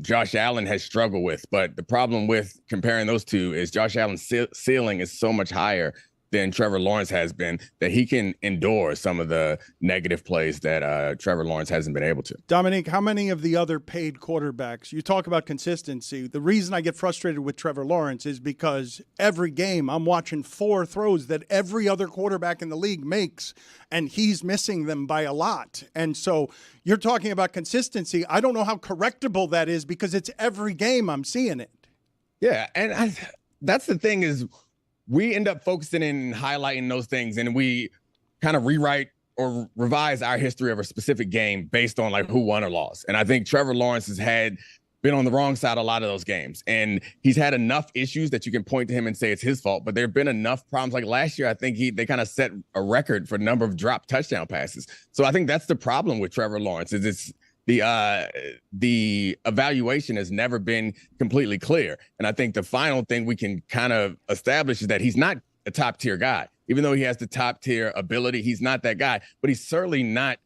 Josh Allen has struggled with. But the problem with comparing those two is Josh Allen's ceiling is so much higher than Trevor Lawrence has been that he can endure some of the negative plays that Trevor Lawrence hasn't been able to. Domonique, how many of the other paid quarterbacks, you talk about consistency. The reason I get frustrated with Trevor Lawrence is because every game I'm watching 4 throws that every other quarterback in the league makes, and he's missing them by a lot. And so you're talking about consistency. I don't know how correctable that is because it's every game I'm seeing it. Yeah, and that's the thing is we end up focusing and highlighting those things, and we kind of rewrite or revise our history of a specific game based on like who won or lost. And I think Trevor Lawrence has been on the wrong side of a lot of those games, and he's had enough issues that you can point to him and say it's his fault. But there have been enough problems. Like last year, I think they kind of set a record for number of dropped touchdown passes. So I think that's the problem with Trevor Lawrence is it's the evaluation has never been completely clear. And I think the final thing we can kind of establish is that he's not a top tier guy. Even though he has the top tier ability, he's not that guy, but he's certainly not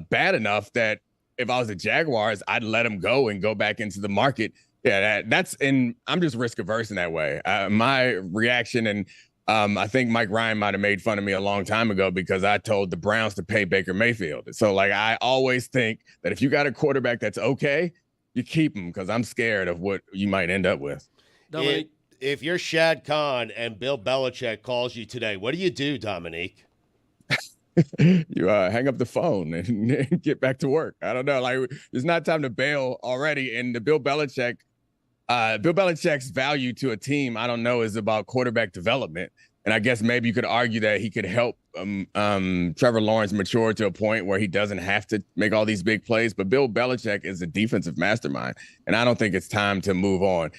bad enough that if I was the Jaguars, I'd let him go and go back into the market. Yeah, and I'm just risk averse in that way. My reaction, and I think Mike Ryan might have made fun of me a long time ago because I told the Browns to pay Baker Mayfield. So, like, I always think that if you got a quarterback that's okay, you keep him because I'm scared of what you might end up with. Domonique, If you're Shad Khan and Bill Belichick calls you today, what do you do, Domonique? You hang up the phone and get back to work. I don't know. Like, it's not time to bail already. And the Bill Belichick's value to a team, I don't know, is about quarterback development. And I guess maybe you could argue that he could help Trevor Lawrence mature to a point where he doesn't have to make all these big plays. But Bill Belichick is a defensive mastermind, and I don't think it's time to move on.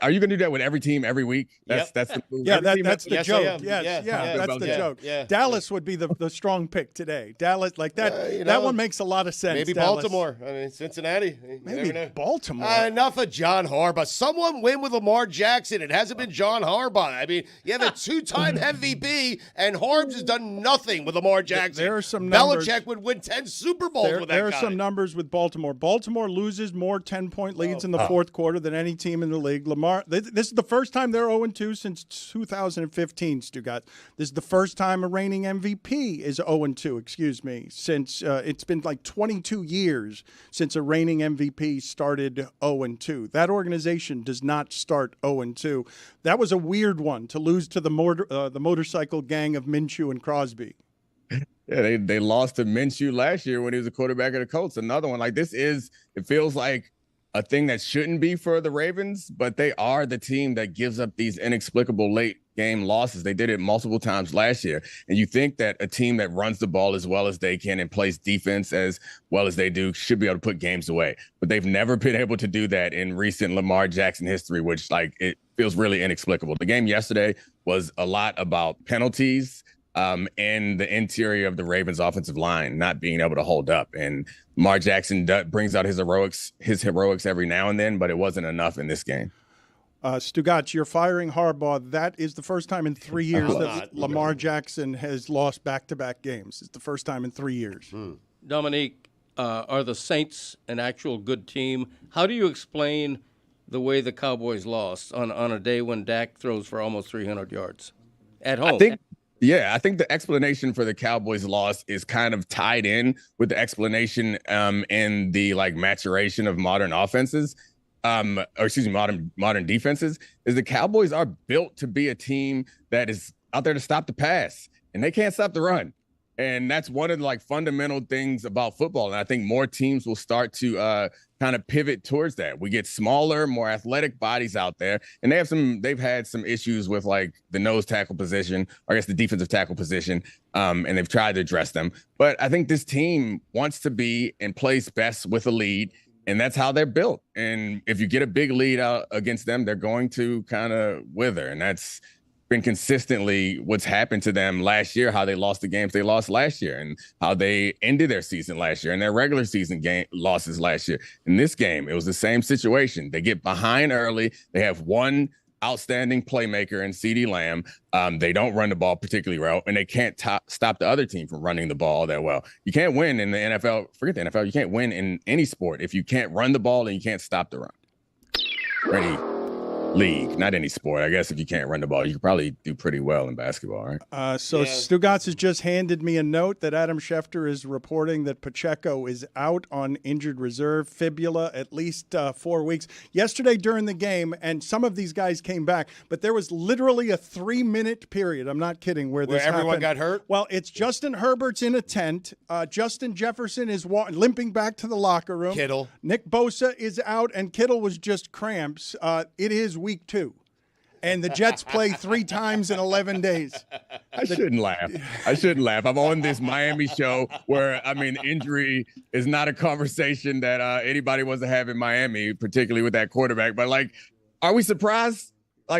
Are you going to do that with every team every week? That's the move. Yeah, that's the Yes, I joke. am. Yes, Yeah, that's the joke. Yeah. Dallas would be the strong pick today. Dallas, like that. That one makes a lot of sense. Maybe Dallas. Baltimore. I mean, Cincinnati. You never Maybe know. Baltimore. Enough of John Harbaugh. Someone win with Lamar Jackson. It hasn't been John Harbaugh. I mean, you have a two-time MVP, and Harbs has done nothing with Lamar Jackson. There are some numbers. Belichick would win 10 Super Bowls with that There are guy. some numbers with Baltimore. Baltimore loses more 10-point leads in the fourth quarter than any team in the league. Lamar, this is the first time they're 0-2 since 2015, Stugotz. This is the first time a reigning MVP is 0-2, excuse me, since it's been like 22 years since a reigning MVP started 0-2. That organization does not start 0-2. That was a weird one to lose to the motorcycle gang of Minshew and Crosby. Yeah, they lost to Minshew last year when he was a quarterback of the Colts. Another one. Like, it feels like a thing that shouldn't be for the Ravens, but they are the team that gives up these inexplicable late game losses. They did it multiple times last year. And you think that a team that runs the ball as well as they can and plays defense as well as they do should be able to put games away. But they've never been able to do that in recent Lamar Jackson history, which, like, it feels really inexplicable. The game yesterday was a lot about penalties and the interior of the Ravens offensive line not being able to hold up. And Lamar Jackson brings out his heroics every now and then, but it wasn't enough in this game. Stugotz, you're firing Harbaugh. That is the first time in 3 years that Lamar Jackson has lost back-to-back games. It's the first time in 3 years. Domonique, are the Saints an actual good team? How do you explain the way the Cowboys lost on a day when Dak throws for almost 300 yards at home? I think the explanation for the Cowboys' loss is kind of tied in with the explanation in the maturation of modern offenses, modern defenses. Is the Cowboys are built to be a team that is out there to stop the pass, and they can't stop the run. And that's one of the fundamental things about football. And I think more teams will start to kind of pivot towards that. We get smaller, more athletic bodies out there. And they've had some issues with the nose tackle position, or I guess the defensive tackle position. And they've tried to address them. But I think this team wants to be and plays best with a lead. And that's how they're built. And if you get a big lead out against them, they're going to kind of wither. And that's been consistently what's happened to them last year, how they lost the games they lost last year and how they ended their season last year and their regular season game losses last year. In this game, it was the same situation. They get behind early. They have one outstanding playmaker in CeeDee Lamb. They don't run the ball particularly well, and they can't stop the other team from running the ball that well. You can't win in the NFL. Forget the NFL. You can't win in any sport if you can't run the ball and you can't stop the run. Ready? League, not any sport. I guess if you can't run the ball, you could probably do pretty well in basketball, right? Stugotz has just handed me a note that Adam Schefter is reporting that Pacheco is out on injured reserve, fibula, at least 4 weeks. Yesterday during the game, and some of these guys came back, but there was literally a 3-minute period, I'm not kidding, where everyone happened. got hurt? Well, it's Justin Herbert's in a tent. Justin Jefferson is limping back to the locker room. Kittle. Nick Bosa is out, and Kittle was just cramps. It is week 2. And the Jets play 3 times in 11 days. I shouldn't laugh. I'm on this Miami show where, injury is not a conversation that anybody wants to have in Miami, particularly with that quarterback. But are we surprised?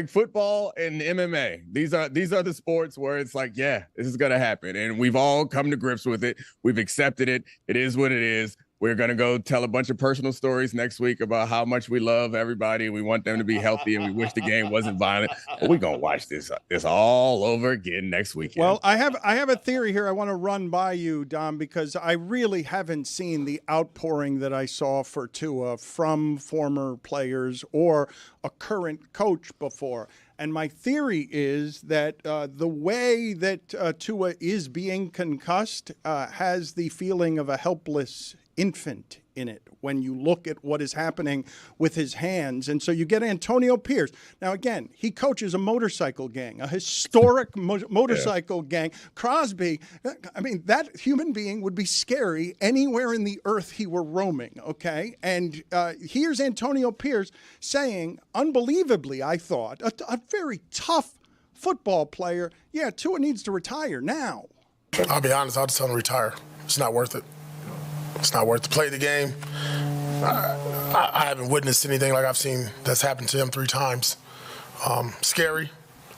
Football and MMA, these are the sports where it's this is going to happen. And we've all come to grips with it. We've accepted it. It is what it is. We're going to go tell a bunch of personal stories next week about how much we love everybody. We want them to be healthy, and we wish the game wasn't violent. But we're going to watch this all over again next weekend. Well, I have a theory here I want to run by you, Dom, because I really haven't seen the outpouring that I saw for Tua from former players or a current coach before. And my theory is that the way that Tua is being concussed has the feeling of a helpless infant in it when you look at what is happening with his hands. And so you get Antonio Pierce. Now, again, he coaches a motorcycle gang, a historic motorcycle gang. Crosby, I mean, that human being would be scary anywhere in the earth he were roaming, okay? And here's Antonio Pierce saying, unbelievably, I thought, a very tough football player, yeah, Tua needs to retire now. I'll be honest, I'll just tell him to retire. It's not worth it. It's not worth to play the game. I haven't witnessed anything like I've seen that's happened to him 3 times. Scary.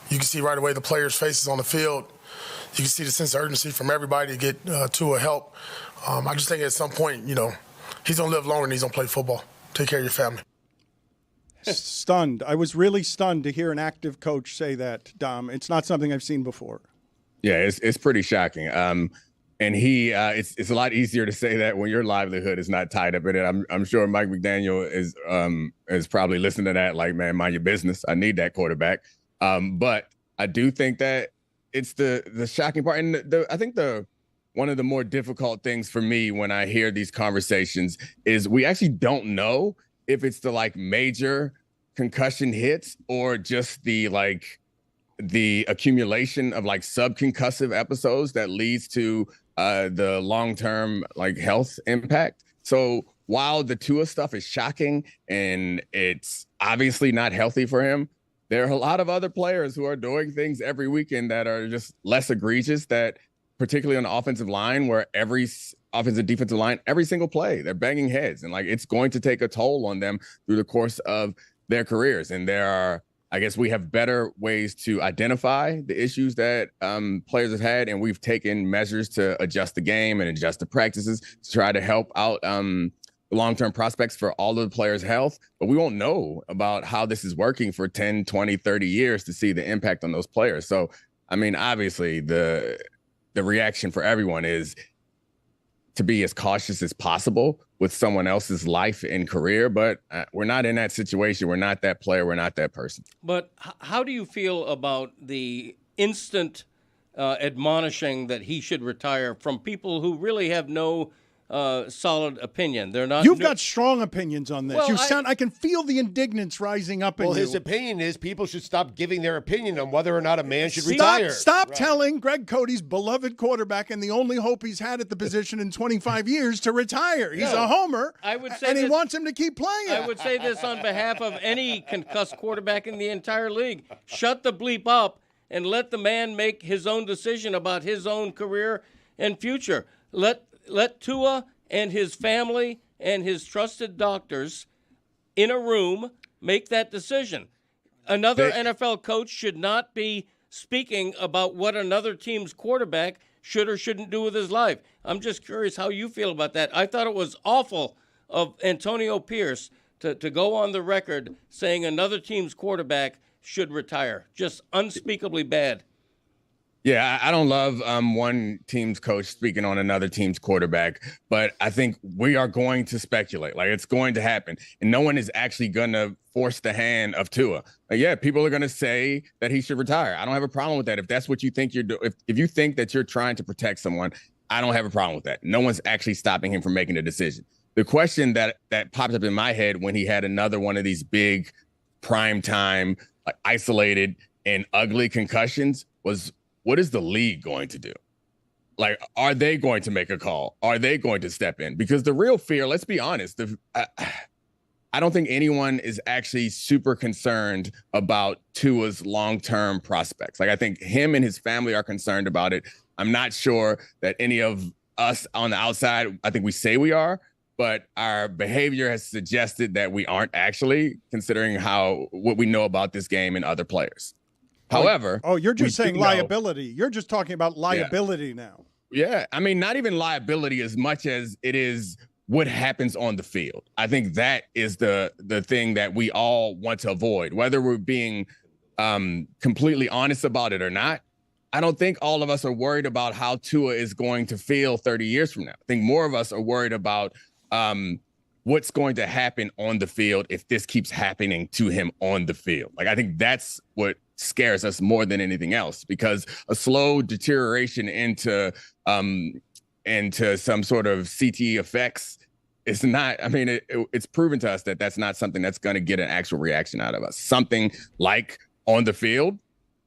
You can see right away the players' faces on the field. You can see the sense of urgency from everybody to get Tua help. I just think at some point, he's going to live longer and he's going to play football. Take care of your family. Stunned. I was really stunned to hear an active coach say that, Dom. It's not something I've seen before. Yeah, it's pretty shocking. And it's a lot easier to say that when your livelihood is not tied up in it. I'm sure Mike McDaniel is probably listening to that like, man, mind your business. I need that quarterback. But I do think that it's the shocking part. And I think one of the more difficult things for me when I hear these conversations is we actually don't know if it's the like major concussion hits or just the accumulation of like subconcussive episodes that leads to the long-term like health impact. So while the Tua stuff is shocking and it's obviously not healthy for him, there are a lot of other players who are doing things every weekend that are just less egregious, that particularly on the offensive line, where every offensive defensive line, every single play, they're banging heads. And like, it's going to take a toll on them through the course of their careers. And there are, I guess we have better ways to identify the issues that players have had, and we've taken measures to adjust the game and adjust the practices to try to help out the long-term prospects for all of the players' health. But we won't know about how this is working for 10, 20, 30 years to see the impact on those players. So, I mean, obviously the reaction for everyone is to be as cautious as possible with someone else's life and career, but we're not in that situation. We're not that player. We're not that person. But how do you feel about the instant admonishing that he should retire from people who really have no solid opinion? They're not. You've got strong opinions on this. Well, I can feel the indignance rising up in you. Well, his opinion is people should stop giving their opinion on whether or not a man should retire. Stop telling Greg Cody's beloved quarterback and the only hope he's had at the position in 25 years to retire. He's a homer, I would say and he wants him to keep playing. I would say this on behalf of any concussed quarterback in the entire league. Shut the bleep up and let the man make his own decision about his own career and future. Let Tua and his family and his trusted doctors in a room make that decision. Another NFL coach should not be speaking about what another team's quarterback should or shouldn't do with his life. I'm just curious how you feel about that. I thought it was awful of Antonio Pierce to go on the record saying another team's quarterback should retire. Just unspeakably bad. Yeah, I don't love one team's coach speaking on another team's quarterback, but I think we are going to speculate. Like, it's going to happen, and no one is actually going to force the hand of Tua. Yeah, people are going to say that he should retire. I don't have a problem with that. If that's what you think you're doing, if you think that you're trying to protect someone, I don't have a problem with that. No one's actually stopping him from making a decision. The question that popped up in my head when he had another one of these big prime time, like, isolated and ugly concussions was, what is the league going to do? Like, are they going to make a call? Are they going to step in? Because the real fear, let's be honest, I don't think anyone is actually super concerned about Tua's long-term prospects. Like, I think him and his family are concerned about it. I'm not sure that any of us on the outside, I think we say we are, but our behavior has suggested that we aren't actually, considering what we know about this game and other players. However, you're just saying liability. You're just talking about liability now. Yeah, I mean, not even liability as much as it is what happens on the field. I think that is the thing that we all want to avoid, whether we're being completely honest about it or not. I don't think all of us are worried about how Tua is going to feel 30 years from now. I think more of us are worried about what's going to happen on the field if this keeps happening to him on the field. Like, I think that's what scares us more than anything else, because a slow deterioration into some sort of CTE effects is not, I mean, it's proven to us that that's not something that's going to get an actual reaction out of us. Something like on the field,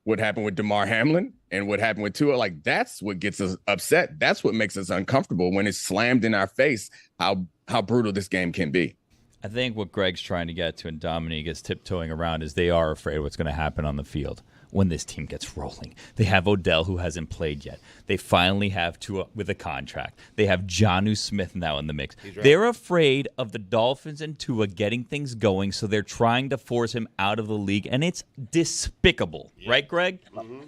what happened with DeMar Hamlin and what happened with Tua, like, that's what gets us upset. That's what makes us uncomfortable, when it's slammed in our face how brutal this game can be. I think what Greg's trying to get to, and Domonique is tiptoeing around, is they are afraid of what's going to happen on the field when this team gets rolling. They have Odell, who hasn't played yet. They finally have Tua with a contract. They have Jonnu Smith now in the mix. Right. They're afraid of the Dolphins and Tua getting things going, so they're trying to force him out of the league, and it's despicable. Yeah. Right, Greg? Mm-hmm.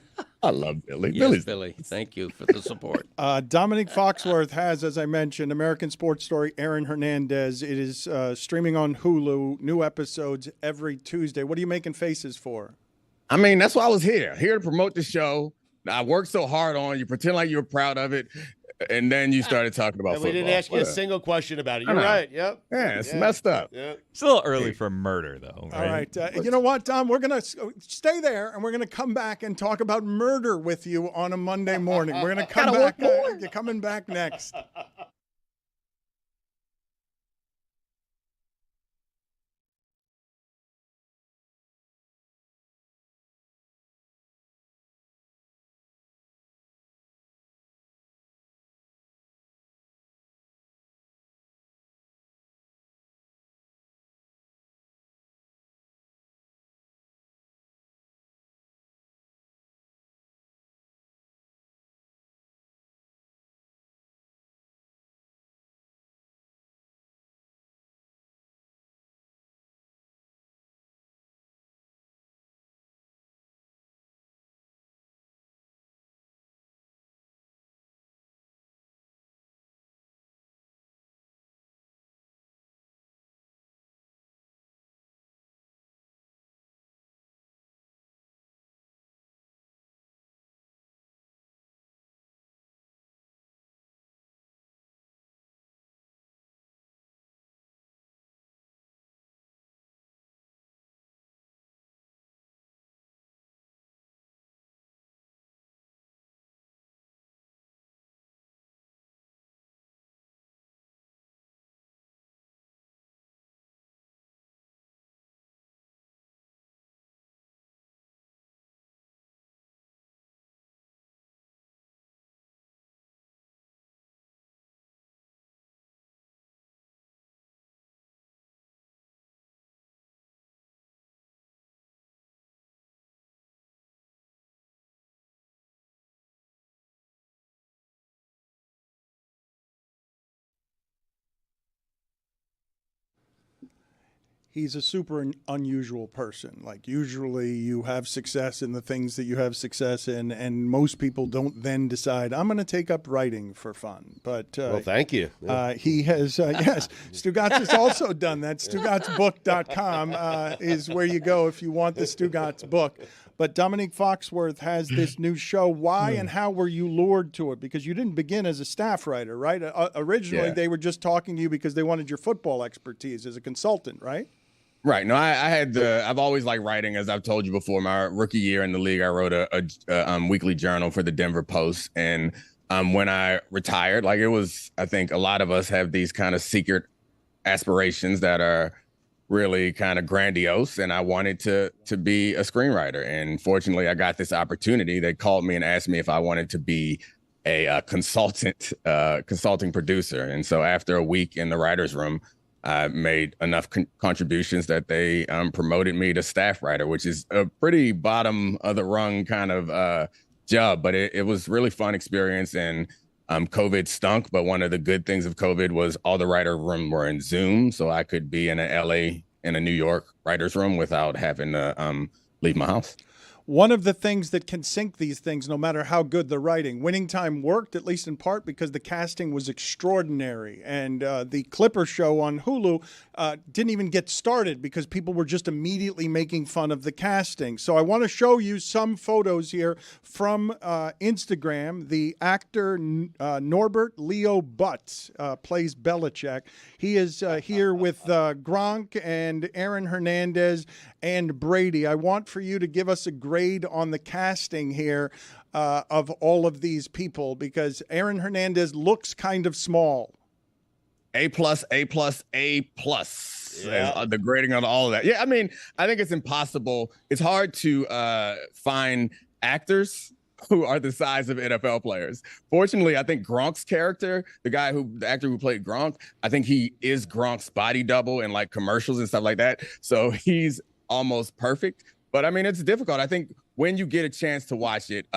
I love Billy. Yes, Billy. Thank you for the support. Domonique Foxworth has, as I mentioned, American Sports Story, Aaron Hernandez. It is streaming on Hulu, new episodes every Tuesday. What are you making faces for? I mean, that's why I was here to promote the show. I worked so hard on you, pretend like you were proud of it, and then you started talking about football. We didn't ask you a single question about it. You're right. Yep. Yeah, it's messed up. Yep. It's a little early for murder, though. Right? All right. You know what, Dom? We're going to stay there, and we're going to come back and talk about murder with you on a Monday morning. We're going to come back. You're coming back next. He's a super unusual person. Like, usually you have success in the things that you have success in, and most people don't then decide, I'm going to take up writing for fun. But well, thank you. He has, yes, Stugotz has also done that. StugottzBook.com is where you go if you want the Stugotz book. But Domonique Foxworth has this new show. Why and how were you lured to it? Because you didn't begin as a staff writer, right? Originally, they were just talking to you because they wanted your football expertise as a consultant, right? Right. No, I've always liked writing, as I've told you before. My rookie year in the league, I wrote a weekly journal for the Denver Post. And when I retired, like, it was, I think a lot of us have these kind of secret aspirations that are really kind of grandiose. And I wanted to be a screenwriter. And fortunately, I got this opportunity. They called me and asked me if I wanted to be a consulting producer. And so after a week in the writer's room, I made enough contributions that they promoted me to staff writer, which is a pretty bottom of the rung kind of job, but it was really fun experience. And COVID stunk, but one of the good things of COVID was all the writer room were in Zoom, so I could be in a LA and a New York writer's room without having to leave my house. one of the things that can sink these things, no matter how good the writing. Winning Time worked, at least in part, because the casting was extraordinary. And the Clipper show on Hulu didn't even get started because people were just immediately making fun of the casting. So I want to show you some photos here from Instagram. The actor Norbert Leo Butts plays Belichick. He is here with Gronk and Aaron Hernandez and Brady. I want for you to give us a grade on the casting here of all of these people, because Aaron Hernandez looks kind of small. A+, A+, A+. Yeah. The grading on all of that. Yeah, I mean, I think it's impossible. It's hard to find actors who are the size of NFL players. Fortunately, I think Gronk's character, the actor who played Gronk, I think he is Gronk's body double in like commercials and stuff like that. So he's almost perfect. But I mean, it's difficult. I think when you get a chance to watch it,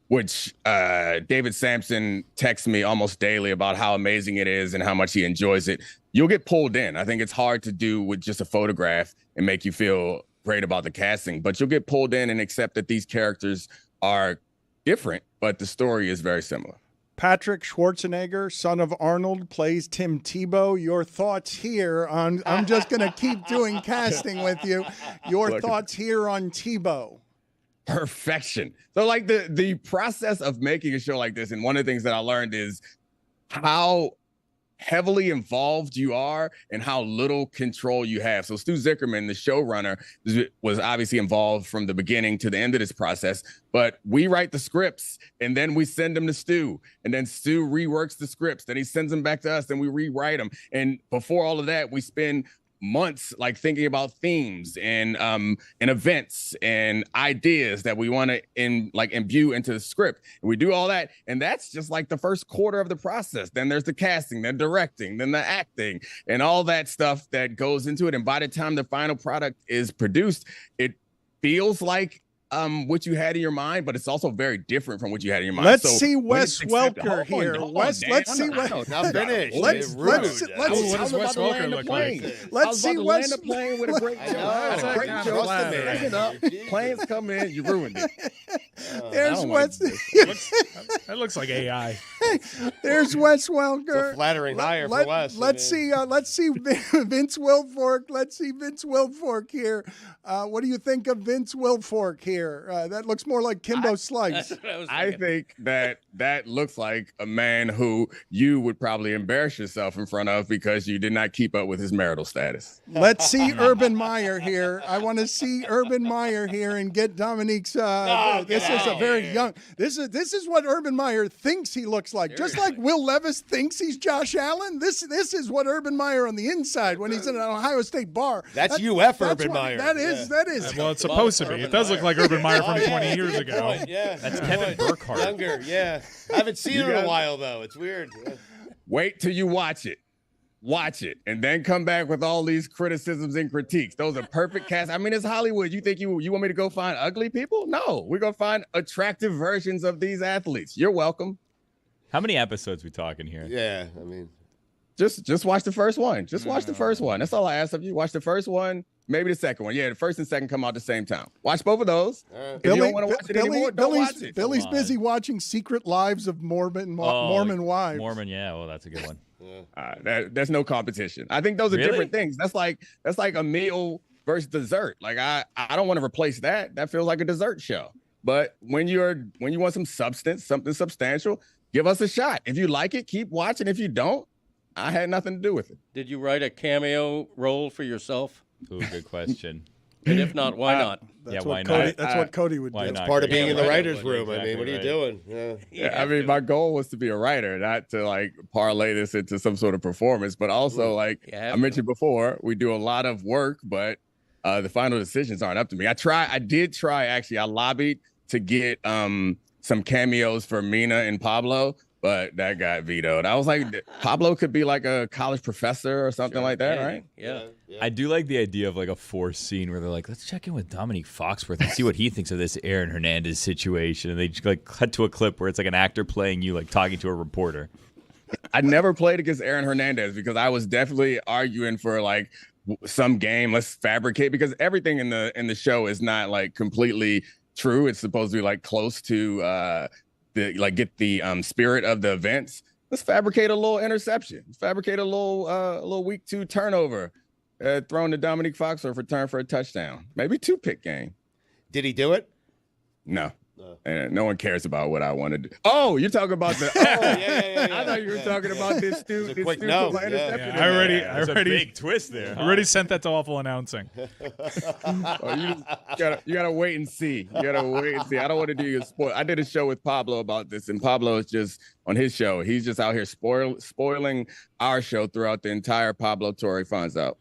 which David Sampson texts me almost daily about how amazing it is and how much he enjoys it, you'll get pulled in. I think it's hard to do with just a photograph and make you feel great about the casting, but you'll get pulled in and accept that these characters are different, but the story is very similar. Patrick Schwarzenegger, son of Arnold, plays Tim Tebow. Your thoughts here on, I'm just going to keep doing casting with you. Your thoughts here on Tebow. Perfection. So like the process of making a show like this, and one of the things that I learned is how heavily involved you are and how little control you have. So Stu Zickerman, the showrunner, was obviously involved from the beginning to the end of this process, but we write the scripts and then we send them to Stu, and then Stu reworks the scripts, then he sends them back to us, then we rewrite them. And before all of that, we spend months like thinking about themes and events and ideas that we want to imbue into the script. And we do all that, and that's just like the first quarter of the process. Then there's the casting, then directing, then the acting, and all that stuff that goes into it. And by the time the final product is produced, it feels like what you had in your mind, but it's also very different from what you had in your mind. Let's see Wes Welker here. Let's see Wes. Now finish. Let's what does Wes Welker look like? Let's see Wes. Land the plane with a great show. Great show. Bring it up. Planes come in. You ruined it. There's Wes. That looks like AI. There's Wes Welker. It's a flattering hire for Wes. Let's see Vince Wilfork. Let's see Vince Wilfork here. What do you think of Vince Wilfork here? That looks more like Kimbo Slice. I think that looks like a man who you would probably embarrass yourself in front of because you did not keep up with his marital status. Let's see Urban Meyer here. I want to see Urban Meyer here and get Domonique's. This is a very young. This is what Urban Meyer thinks he looks like. Just like Will Levis thinks he's Josh Allen. This is what Urban Meyer on the inside when he's in an Ohio State bar. That's Urban Meyer. That is. Well, it's supposed to be. It does look like Urban Meyer from 20 years ago. Yeah, That's Kevin Burkhardt. Younger, yeah. I haven't seen him in a while, though. It's weird. Wait till you watch it. Watch it, and then come back with all these criticisms and critiques. Those are perfect casts. I mean, it's Hollywood. You think you want me to go find ugly people? No, we're going to find attractive versions of these athletes. You're welcome. How many episodes we talking here? Yeah, I mean. Just watch the first one. Just watch the first one. That's all I ask of you. Watch the first one, maybe the second one. Yeah, the first and second come out at the same time. Watch both of those. If you don't want to watch it anymore, don't watch it. Billy's busy watching Secret Lives of Mormon wives. Mormon, yeah. Well, that's a good one. There's no competition. I think those are different things. That's like a meal versus dessert. Like I don't want to replace that. That feels like a dessert show. But when you want some substance, something substantial, give us a shot. If you like it, keep watching. If you don't, I had nothing to do with it. Did you write a cameo role for yourself? Ooh, good question. And if not, why not? Why not? That's what Cody would do. That's part of being in the writer's room. I mean, what are you doing? Yeah, I mean, my goal was to be a writer, not to like parlay this into some sort of performance, but also like I mentioned before, we do a lot of work, but the final decisions aren't up to me. I did try, actually. I lobbied to get some cameos for Mina and Pablo, but that got vetoed. I was like, Pablo could be like a college professor or something like that, right? Yeah. I do like the idea of like a forced scene where they're like, let's check in with Domonique Foxworth and see what he thinks of this Aaron Hernandez situation. And they just like cut to a clip where it's like an actor playing you, like talking to a reporter. I never played against Aaron Hernandez because I was definitely arguing for like some game. Let's fabricate, because everything in the show is not like completely true. It's supposed to be like close to get the spirit of the events. Let's fabricate a little interception. Let's fabricate a little week 2 turnover, thrown to Domonique Foxworth for return for a touchdown. Maybe 2-pick game. Did he do it? No. And no one cares about what I want to do. Oh, you're talking about the. Oh, yeah. I thought you were talking about this dude. This quick dude no. interception. I already big twist there. I already sent that to awful announcing. You gotta wait and see. You gotta wait and see. I don't want to do you a spoil. I did a show with Pablo about this, and Pablo is just on his show. He's just out here spoiling our show throughout the entire Pablo Torre finds out.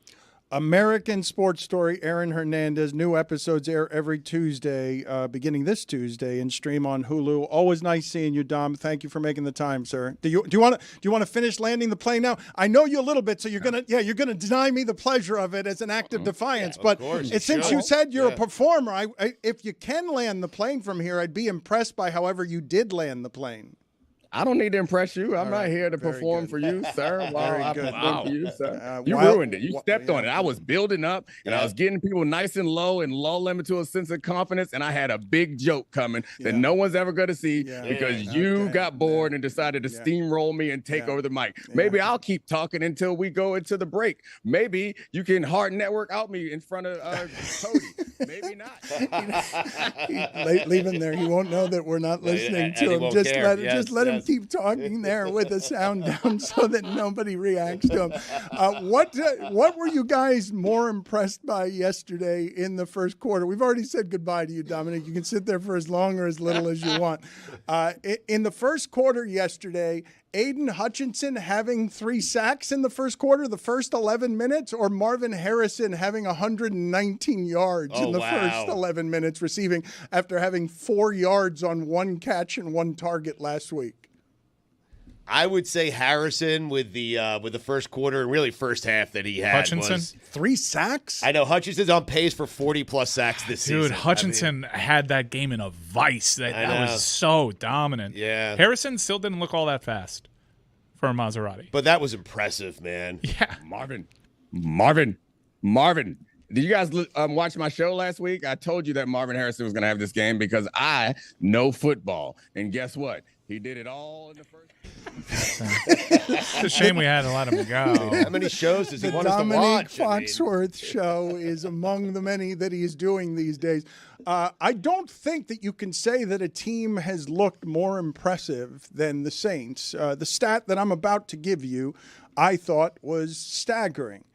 American Sports Story, Aaron Hernandez. New episodes air every Tuesday, beginning this Tuesday, and stream on Hulu. Always nice seeing you, Dom. Thank you for making the time, sir. Do you want to finish landing the plane now? I know you a little bit, so you're gonna deny me the pleasure of it as an act of defiance. But since you said you're a performer, if you can land the plane from here, I'd be impressed by however you did land the plane. I don't need to impress you. I'm not here to perform for you, sir. While I perform for you, sir. You ruined it. You stepped on it. I was building up, and I was getting people nice and low and lull them into a sense of confidence, and I had a big joke coming that no one's ever going to see because you got bored and decided to steamroll me and take over the mic. Maybe I'll keep talking until we go into the break. Maybe you can hard network out me in front of Cody. Maybe not. Leave him there. He won't know that we're not listening to him. Just let him keep talking there with the sound down so that nobody reacts to him. What were you guys more impressed by yesterday in the first quarter? We've already said goodbye to you, Dominic. You can sit there for as long or as little as you want. In the first quarter yesterday, Aiden Hutchinson having 3 sacks in the first quarter, the first 11 minutes, or Marvin Harrison having 119 yards in the first 11 minutes receiving after having 4 yards on 1 catch and 1 target last week? I would say Harrison with the first quarter and really first half that he had. Hutchinson, 3 sacks? I know Hutchinson's on pace for 40-plus sacks this season. Dude, Hutchinson had that game in a vice. That was so dominant. Yeah. Harrison still didn't look all that fast for a Maserati. But that was impressive, man. Yeah. Marvin. Did you guys watch my show last week? I told you that Marvin Harrison was going to have this game because I know football. And guess what? He did it all in the first. It's a shame we had to let him go. How many shows does he want us to watch? The Domonique Foxworth show is among the many that he is doing these days. I don't think that you can say that a team has looked more impressive than the Saints. The stat that I'm about to give you, I thought was staggering.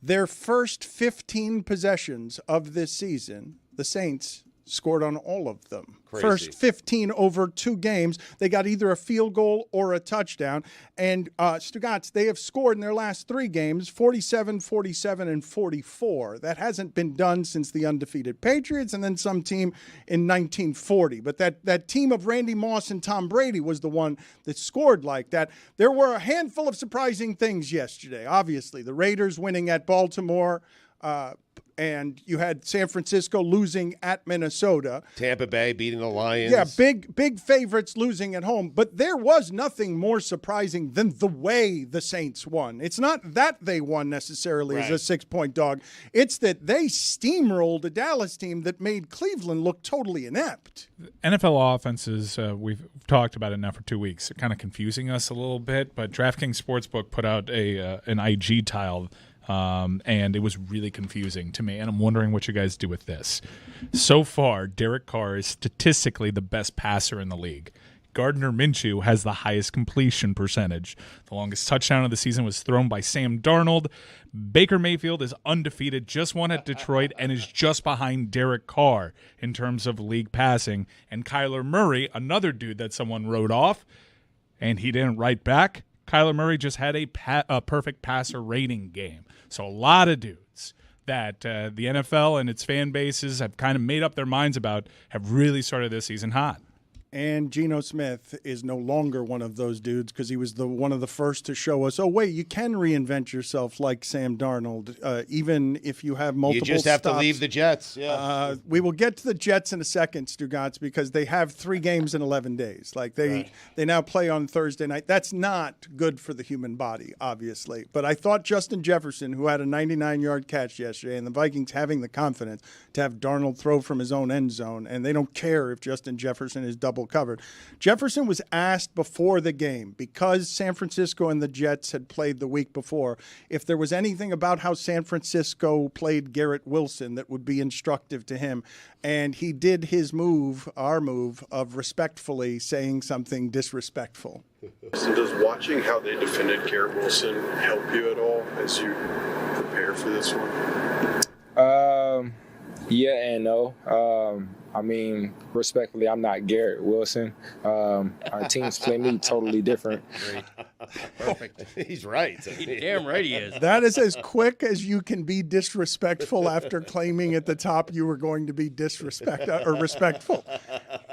Their first 15 possessions of this season, the Saints scored on all of them. Crazy. First 15 over 2 games. They got either a field goal or a touchdown. And Stugotz, they have scored in their last 3 games, 47, 47, and 44. That hasn't been done since the undefeated Patriots and then some team in 1940. But that team of Randy Moss and Tom Brady was the one that scored like that. There were a handful of surprising things yesterday. Obviously, the Raiders winning at Baltimore, and you had San Francisco losing at Minnesota. Tampa Bay beating the Lions. Yeah, big favorites losing at home. But there was nothing more surprising than the way the Saints won. It's not that they won necessarily as a 6-point dog. It's that they steamrolled a Dallas team that made Cleveland look totally inept. NFL offenses, we've talked about it now for 2 weeks. They're kind of confusing us a little bit, but DraftKings Sportsbook put out an IG tile, and it was really confusing to me, and I'm wondering what you guys do with this. So far, Derek Carr is statistically the best passer in the league. Gardner Minshew has the highest completion percentage. The longest touchdown of the season was thrown by Sam Darnold. Baker Mayfield is undefeated, just won at Detroit, and is just behind Derek Carr in terms of league passing. And Kyler Murray, another dude that someone wrote off, and he didn't write back. Kyler Murray just had a perfect passer rating game. So a lot of dudes that the NFL and its fan bases have kind of made up their minds about have really started this season hot. And Geno Smith is no longer one of those dudes because he was one of the first to show us, oh, wait, you can reinvent yourself like Sam Darnold, even if you have multiple You just have stops. to leave the Jets. Yeah. We will get to the Jets in a second, Stugotz, because they have 3 games in 11 days. Like they now play on Thursday night. That's not good for the human body, obviously. But I thought Justin Jefferson, who had a 99-yard catch yesterday, and the Vikings having the confidence to have Darnold throw from his own end zone, and they don't care if Justin Jefferson is double covered. Jefferson was asked before the game, because San Francisco and the Jets had played the week before, if there was anything about how San Francisco played Garrett Wilson that would be instructive to him. And he did his move, our move, of respectfully saying something disrespectful. So does watching how they defended Garrett Wilson help you at all as you prepare for this one? Yeah and no. I mean, respectfully, I'm not Garrett Wilson. Our teams play me totally different. Great. Perfect. He's right. Damn right he is. That is as quick as you can be disrespectful after claiming at the top you were going to be respectful.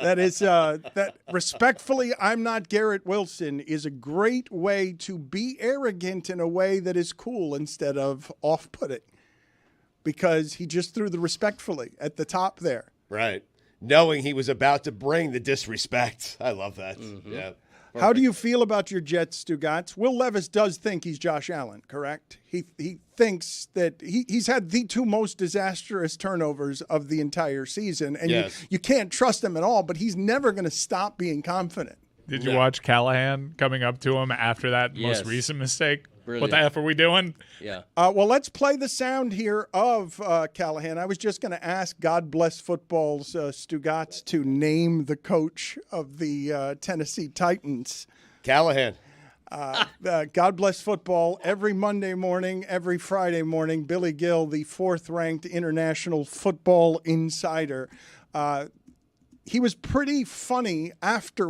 That is that respectfully, I'm not Garrett Wilson is a great way to be arrogant in a way that is cool instead of off-putting, because he just threw the respectfully at the top there. Right. Knowing he was about to bring the disrespect. I love that. Mm-hmm. Yeah. Perfect. How do you feel about your Jets, Stugotz? Will Levis does think he's Josh Allen, correct? He thinks that he's had the 2 most disastrous turnovers of the entire season, and you can't trust him at all, but he's never going to stop being confident. Did you watch Callahan coming up to him after that most recent mistake? Brilliant. What the F are we doing? Yeah. Well, let's play the sound here of Callahan. I was just going to ask God Bless Football's Stugotz to name the coach of the Tennessee Titans. Callahan. God Bless Football. Every Monday morning, every Friday morning, Billy Gill, the 4th-ranked international football insider, he was pretty funny after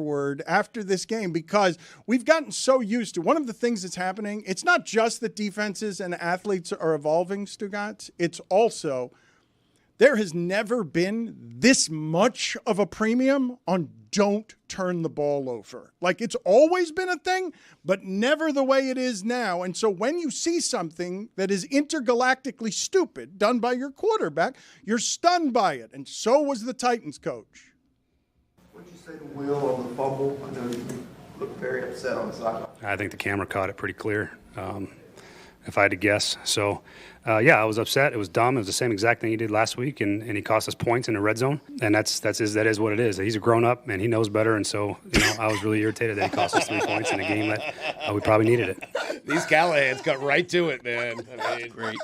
this game, because we've gotten so used to one of the things that's happening. It's not just that defenses and athletes are evolving, Stugotz. It's also there has never been this much of a premium on don't turn the ball over. Like, it's always been a thing, but never the way it is now. And so when you see something that is intergalactically stupid done by your quarterback, you're stunned by it. And so was the Titans coach. What did you say to Will on the fumble? I know you looked very upset on the sideline. I think the camera caught it pretty clear, if I had to guess. So, I was upset. It was dumb. It was the same exact thing he did last week, and he cost us points in the red zone. And that is what it is. He's a grown-up, and he knows better. And so, I was really irritated that he cost us 3 points in a game that we probably needed it. These Callahans got right to it, man. I mean, great.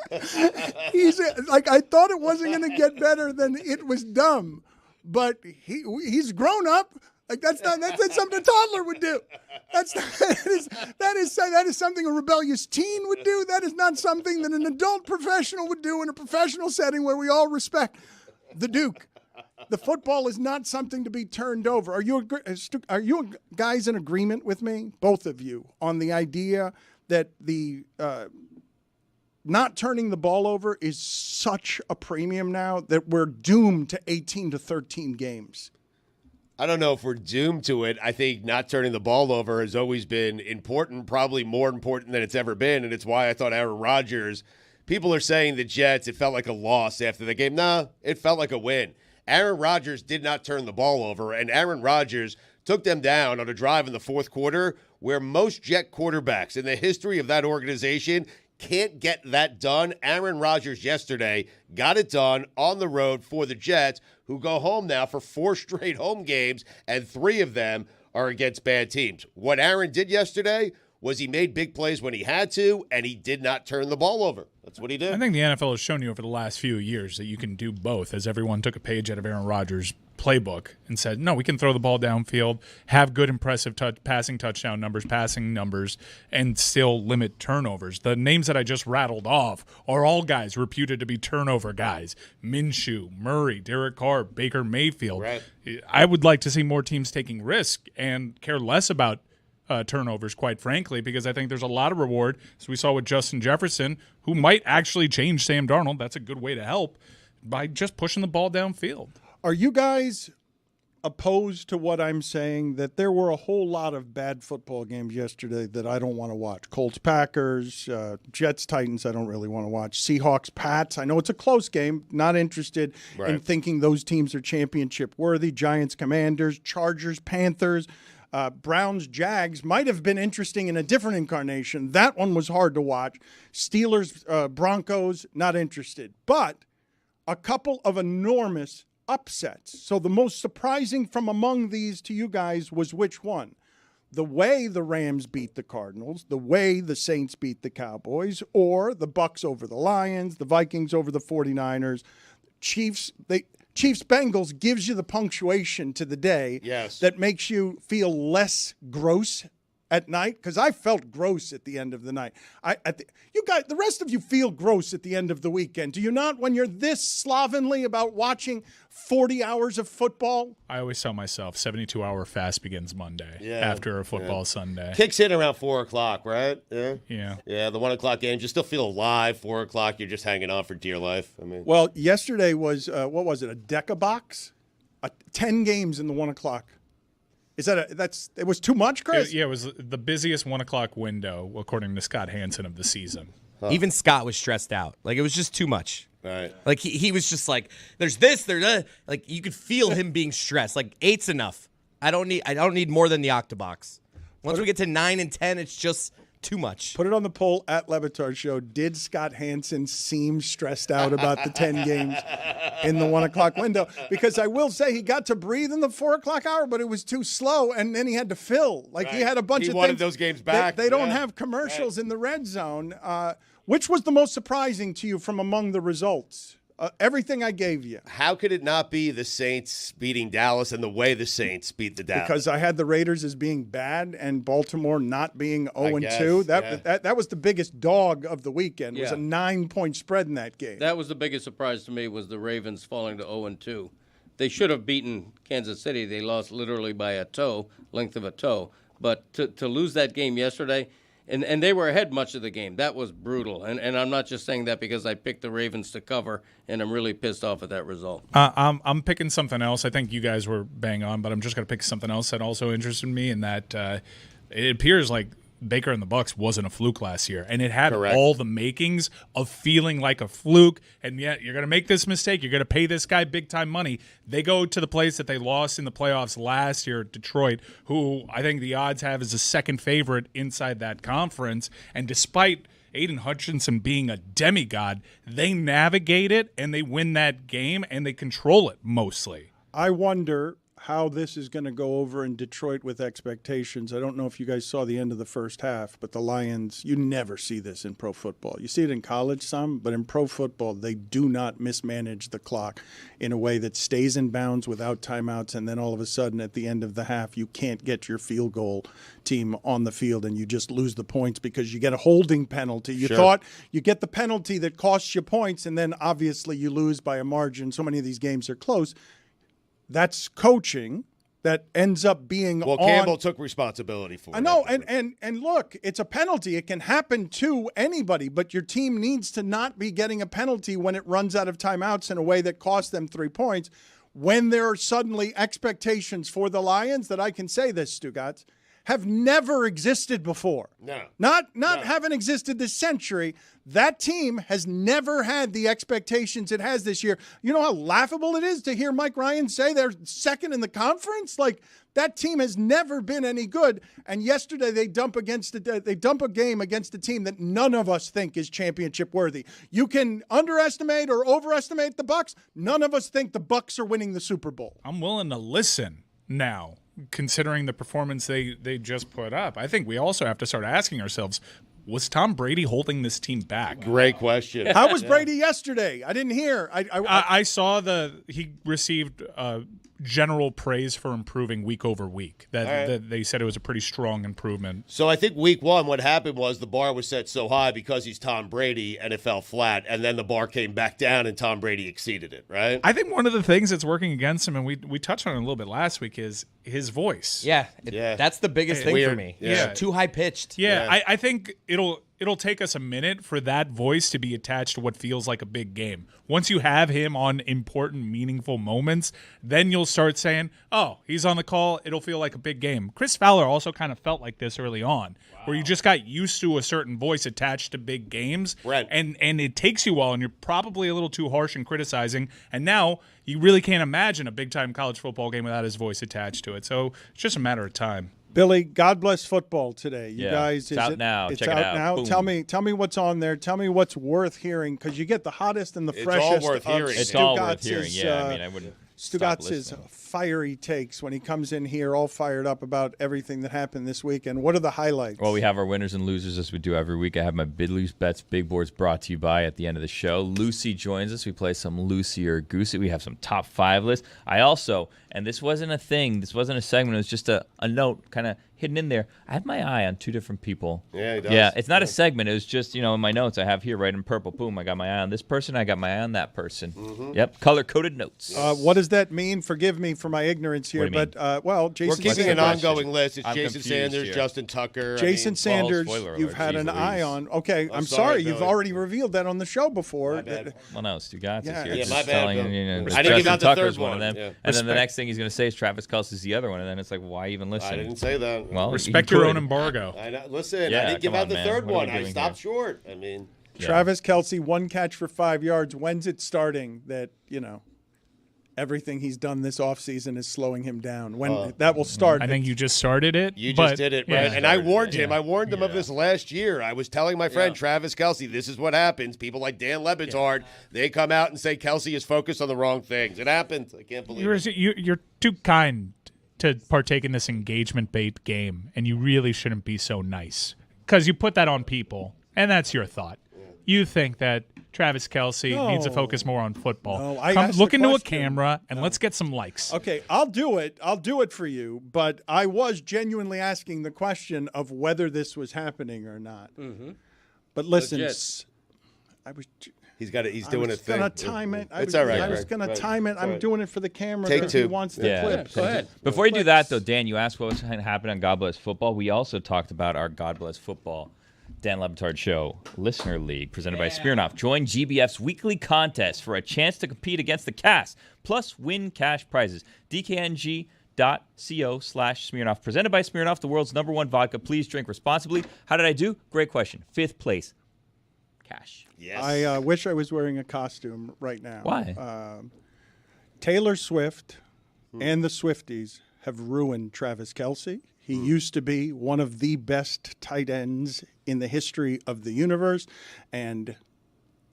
He's like, I thought it wasn't going to get better than it was dumb. But he's grown up. Like that's something a toddler would do. That is something a rebellious teen would do. That is not something that an adult professional would do in a professional setting where we all respect the Duke. The football is not something to be turned over. Are you guys in agreement with me, both of you, on the idea that the not turning the ball over is such a premium now that we're doomed to 18 to 13 games? I don't know if we're doomed to it. I think not turning the ball over has always been important, probably more important than it's ever been, and it's why I thought Aaron Rodgers, people are saying the Jets, it felt like a loss after the game. No, it felt like a win. Aaron Rodgers did not turn the ball over, and Aaron Rodgers took them down on a drive in the 4th quarter where most Jet quarterbacks in the history of that organization can't get that done. Aaron Rodgers yesterday got it done on the road for the Jets, who go home now for 4 straight home games, and 3 of them are against bad teams. What Aaron did yesterday was he made big plays when he had to, and he did not turn the ball over. That's what he did. I think the NFL has shown you over the last few years that you can do both, as everyone took a page out of Aaron Rodgers' playbook and said, no, we can throw the ball downfield, have good, impressive passing touchdown numbers, passing numbers, and still limit turnovers. The names that I just rattled off are all guys reputed to be turnover guys. Minshew, Murray, Derek Carr, Baker Mayfield. Right. I would like to see more teams taking risk and care less about turnovers, quite frankly, because I think there's a lot of reward, as we saw with Justin Jefferson, who might actually change Sam Darnold. That's a good way to help by just pushing the ball downfield. Are you guys opposed to what I'm saying, that there were a whole lot of bad football games yesterday that I don't want to watch. Colts-Packers, Jets-Titans, I don't really want to watch. Seahawks-Pats, I know it's a close game. Not interested in thinking those teams are championship-worthy. Giants-Commanders, Chargers-Panthers, Browns-Jags might have been interesting in a different incarnation. That one was hard to watch. Steelers-Broncos, not interested. But a couple of enormous upsets. So the most surprising from among these to you guys was which one? The way the Rams beat the Cardinals, the way the Saints beat the Cowboys, or the Bucs over the Lions, the Vikings over the 49ers, Chiefs-Bengals gives you the punctuation to the day that makes you feel less gross at night, because I felt gross at the end of the night. You guys, the rest of you feel gross at the end of the weekend. Do you not, when you're this slovenly about watching 40 hours of football? I always tell myself 72-hour fast begins Monday after a football Sunday. Kicks in around 4 o'clock, right? Yeah. Yeah, the 1 o'clock game, you still feel alive. 4 o'clock, you're just hanging on for dear life. I mean, well, yesterday was, what was it, a decabox? 10 games in the 1 o'clock. Is that it was too much, Chris? It was the busiest 1 o'clock window, according to Scott Hansen, of the season. Even Scott was stressed out. Like, it was just too much. Right. Like, he was just like, there's this, there's that. Like, you could feel him being stressed. Like, 8's enough. I don't need more than the octobox. Once we get to 9 and 10, it's just too much. Put it on the poll at Le Batard Show. Did Scott Hansen seem stressed out about the 10 games in the 1 o'clock window? Because I will say he got to breathe in the 4 o'clock hour, but it was too slow, and then he had to fill. Like, he had a bunch of things. He wanted those games back. They don't have commercials in the red zone. Which was the most surprising to you from among the results? Everything I gave you. How could it not be the Saints beating Dallas and the way the Saints beat the Dallas? Because I had the Raiders as being bad and Baltimore not being 0-2. That was the biggest dog of the weekend. It was a 9-point spread in that game. That was the biggest surprise to me, was the Ravens falling to 0-2. They should have beaten Kansas City. They lost literally by a length of a toe. But to lose that game yesterday, and they were ahead much of the game. That was brutal. And I'm not just saying that because I picked the Ravens to cover, and I'm really pissed off at that result. I'm picking something else. I think you guys were bang on, but I'm just going to pick something else that also interested me, in that it appears like Baker and the Bucs wasn't a fluke last year, and it had all the makings of feeling like a fluke. And yet, you're going to make this mistake. You're going to pay this guy big time money. They go to the place that they lost in the playoffs last year, Detroit, who I think the odds have is a second favorite inside that conference. And despite Aiden Hutchinson being a demigod, they navigate it and they win that game and they control it mostly. I wonder how this is going to go over in Detroit with expectations. I don't know if you guys saw the end of the first half, but the Lions, you never see this in pro football. You see it in college some, but in pro football, they do not mismanage the clock in a way that stays in bounds without timeouts, and then all of a sudden at the end of the half, you can't get your field goal team on the field and you just lose the points because you get a holding penalty. You thought you get the penalty that costs you points, and then obviously you lose by a margin. So many of these games are close. That's coaching that ends up being Campbell took responsibility for it. I know, and look, it's a penalty. It can happen to anybody, but your team needs to not be getting a penalty when it runs out of timeouts in a way that costs them 3 points. When there are suddenly expectations for the Lions, that I can say this, Stugotz, have never existed before. Not haven't existed this century. That team has never had the expectations it has this year. You know how laughable it is to hear Mike Ryan say they're second in the conference? Like, that team has never been any good. And yesterday they dump a game against a team that none of us think is championship worthy. You can underestimate or overestimate the Bucs. None of us think the Bucs are winning the Super Bowl. I'm willing to listen now, considering the performance they just put up. I think we also have to start asking ourselves, was Tom Brady holding this team back? Great question. How was Brady yesterday? I didn't hear. I saw he received general praise for improving week over week. That they said it was a pretty strong improvement. So I think week one, what happened was the bar was set so high because he's Tom Brady, and it fell flat, and then the bar came back down, and Tom Brady exceeded it, right? I think one of the things that's working against him, and we touched on it a little bit last week, is his voice. Yeah, that's the biggest thing for me. Yeah. Too high pitched. Yeah, I think it'll take us a minute for that voice to be attached to what feels like a big game. Once you have him on important, meaningful moments, then you'll start saying, oh, he's on the call, it'll feel like a big game. Chris Fowler also kind of felt like this early on, where you just got used to a certain voice attached to big games, and it takes you a while, and you're probably a little too harsh in criticizing, and now you really can't imagine a big-time college football game without his voice attached to it. So it's just a matter of time. Billy, God bless football today. You guys, it's out now. It's Check out it out. now. Boom. Tell me what's on there. Tell me what's worth hearing, because you get the hottest and the freshest. It's all worth hearing. It's all worth hearing. Yeah, I mean, I wouldn't. Stugotz's fiery takes when he comes in here, all fired up about everything that happened this weekend. What are the highlights? Well, we have our winners and losers as we do every week. I have my Bid Loose Bets Big Boards brought to you by at the end of the show. Lucy joins us. We play some Lucy or Goosey. We have some top 5 lists. I also, and this wasn't a thing, this wasn't a segment, it was just a note kind of hidden in there. I have my eye on 2 different people. Yeah, he does. Yeah, it's not a segment. It was just, in my notes I have here right in purple. Boom, I got my eye on this person. I got my eye on that person. Mm-hmm. Yep, color-coded notes. What does that mean? Forgive me for my ignorance here, What do you but Jason. We're keeping an Sanders, ongoing list. It's I'm Jason confused Sanders, here. Justin Tucker. Jason Sanders, spoiler alert, you've had geez an Louise. eye on. Okay, I'm sorry, sorry. You've Billy. already revealed that on the show before. My bad. Well, no, Stugotz Yeah. is here. Yeah, just my bad, telling Bill. you, I didn't give Justin out the Tucker's third one of one. them. Yeah. And then the next thing he's going to say is Travis Kelce's the other one, and then it's like, why even listen? I didn't say that. Well, Respect you your could. own embargo. I know. Listen, Yeah, I didn't give come out on, the man. third What are we one. I doing stopped here? short. I mean, Travis Kelce, 1 catch for 5 yards. When's it starting that, everything he's done this offseason is slowing him down? When that will start? I think you just started it. you but- just did it, yeah. right? And I warned him. I warned him of this last year. I was telling my friend Travis Kelce, this is what happens. People like Dan Le Batard, they come out and say Kelce is focused on the wrong things. It happens. I can't believe it. You're too kind to partake in this engagement bait game, and you really shouldn't be so nice because you put that on people, and that's your thought. You think that Travis Kelce needs to focus more on football. No, I Come asked look the into a question. camera and let's get some likes. Okay, I'll do it. I'll do it for you. But I was genuinely asking the question of whether this was happening or not. Mm-hmm. But listen, Legit. I was. He's doing a thing. I was gonna time it. It's all right. I was Greg. gonna Right. time it. It's all I'm right. doing it for the camera. Take because he 2. wants the clips. Go ahead. Before you do that, though, Dan, you asked what was going to happen on God Bless Football. We also talked about our God Bless Football Dan Le Batard Show Listener League presented by Smirnoff. Join GBF's weekly contest for a chance to compete against the cast, plus win cash prizes. DKNG.co/Smirnoff. Presented by Smirnoff, the world's #1 vodka. Please drink responsibly. How did I do? Great question. 5th place. Cash. Yes. I wish I was wearing a costume right now. Why? Taylor Swift and the Swifties have ruined Travis Kelce. He used to be one of the best tight ends in the history of the universe. And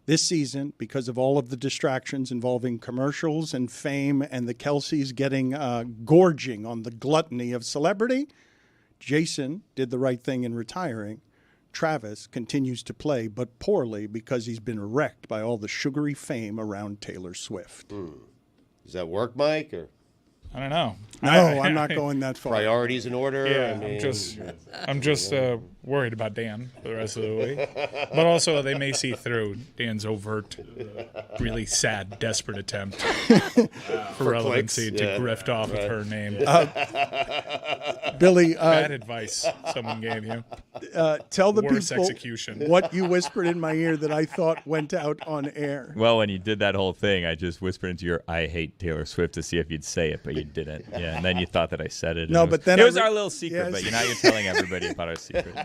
this season, because of all of the distractions involving commercials and fame and the Kelce's getting gorging on the gluttony of celebrity, Jason did the right thing in retiring. Travis continues to play, but poorly because he's been wrecked by all the sugary fame around Taylor Swift. Does that work, Mike? Or I don't know. No, I'm not going that far. priorities in order? Yeah, I mean, I'm just worried about Dan for the rest of the week. But also, they may see through Dan's overt, really sad, desperate attempt for relevancy clicks, to yeah. grift off of her name. Billy, Bad advice someone gave you. tell the Worse people execution. what you whispered in my ear that I thought went out on air. Well, when you did that whole thing, I just whispered into your I hate Taylor Swift to see if you'd say it, but you didn't. Yeah, and then you thought that I said it. No, and but then it I was re- our little secret, Yes. but now you're telling everybody about our secret.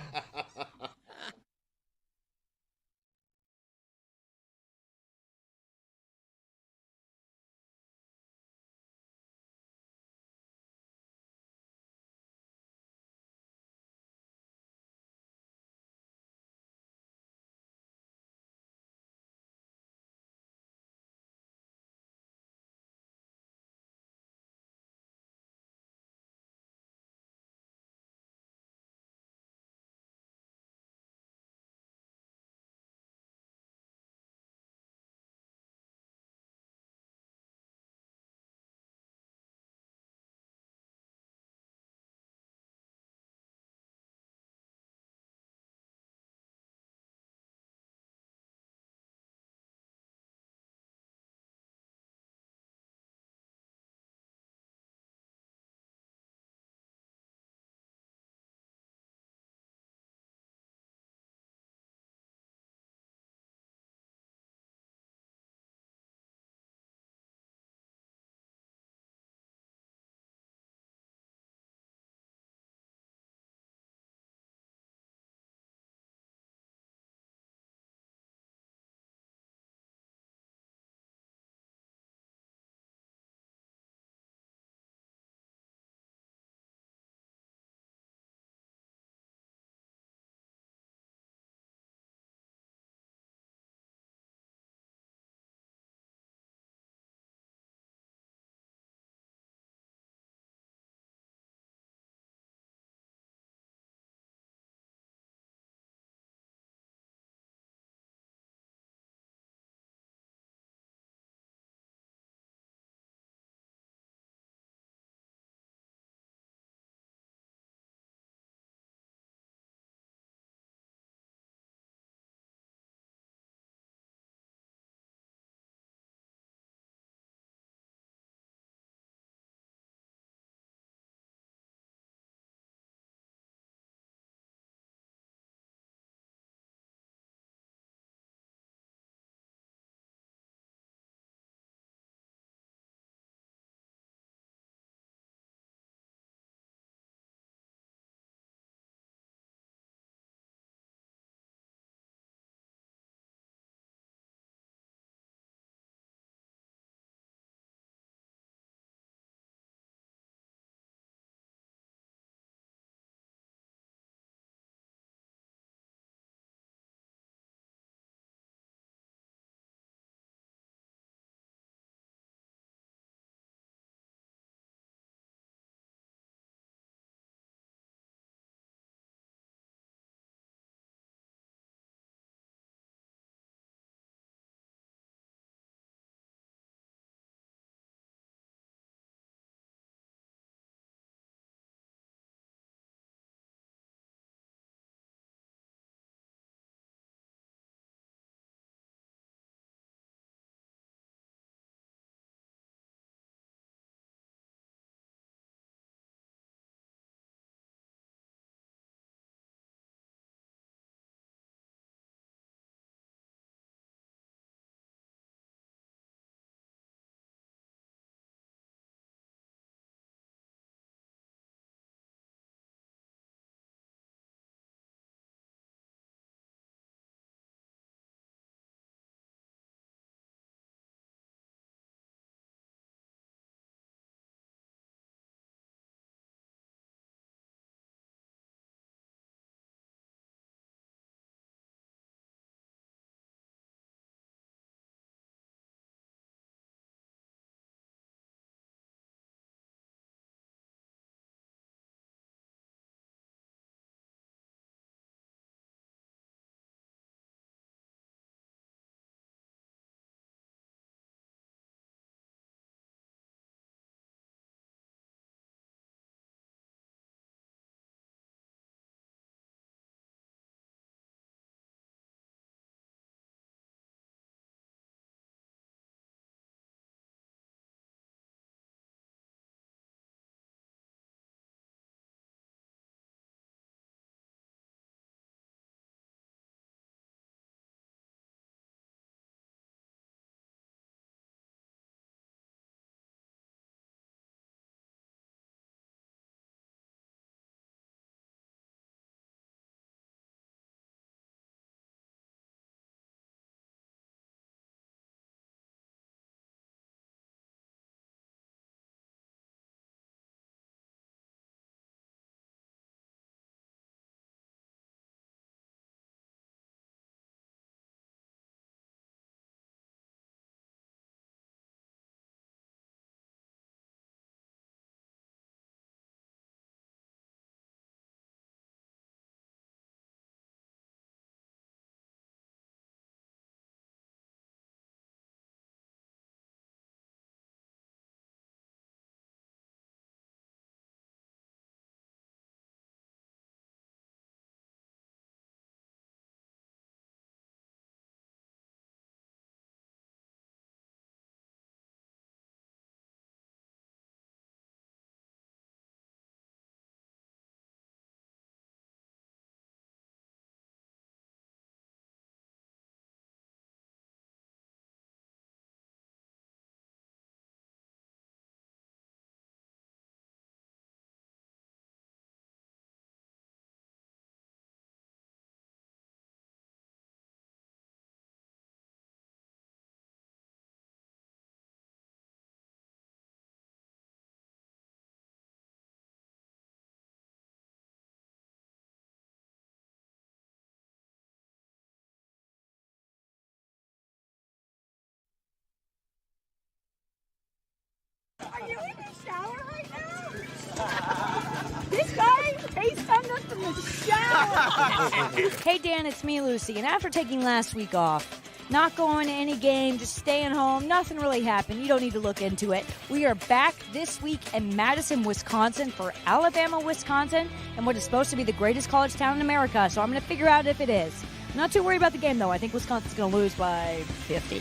This guy FaceTimed us from the shower. Hey, Dan, it's me, Lucy. And after taking last week off, not going to any game, just staying home, nothing really happened. You don't need to look into it. We are back this week in Madison, Wisconsin for Alabama, Wisconsin, and what is supposed to be the greatest college town in America. So I'm going to figure out if it is. I'm not too worried about the game, though. I think Wisconsin's going to lose by 50.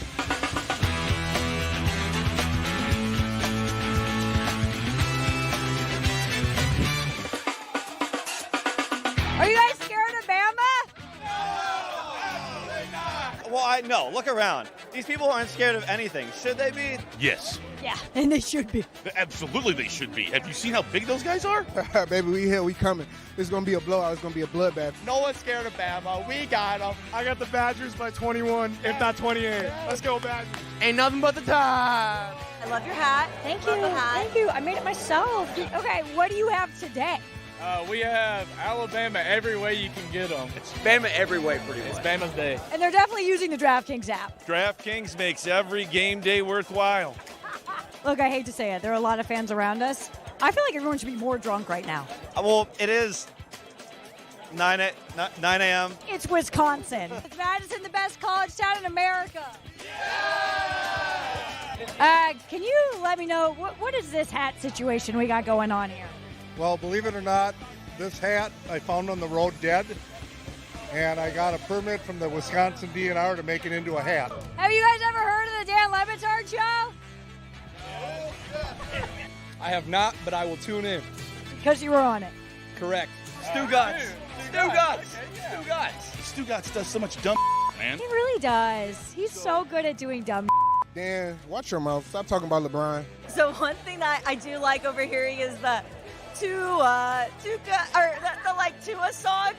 Are you guys scared of Bama? Well, no. Look around. These people aren't scared of anything. Should they be? Yes. Yeah, and they should be. Absolutely, they should be. Have you seen how big those guys are? Baby, we here. We coming. It's going to be a blowout. It's going to be a bloodbath. No one's scared of Bama. We got them. I got the Badgers by 21, if not 28. Let's go, Badgers. Ain't nothing but the time. I love your hat. Thank you. Thank you. I made it myself. Okay, what do you have today? We have Alabama every way you can get them. It's Bama every way, pretty much. It's Bama's day. And they're definitely using the DraftKings app. DraftKings makes every game day worthwhile. Look, I hate to say it. There are a lot of fans around us. I feel like everyone should be more drunk right now. Well, it is 9 a.m. It's Wisconsin. Is Madison the best college town in America? Can you let me know, what is this hat situation we got going on here? Well, believe it or not, this hat I found on the road dead, and I got a permit from the Wisconsin DNR to make it into a hat. Have you guys ever heard of the Dan Le Batard Show? I have not, but I will tune in. Because you were on it. Correct. Stugotz. Stugotz does so much dumb man. He really does. He's so good at doing dumb. Dan, watch your mouth. Stop talking about LeBron. So one thing that I do like overhearing is the Tua song,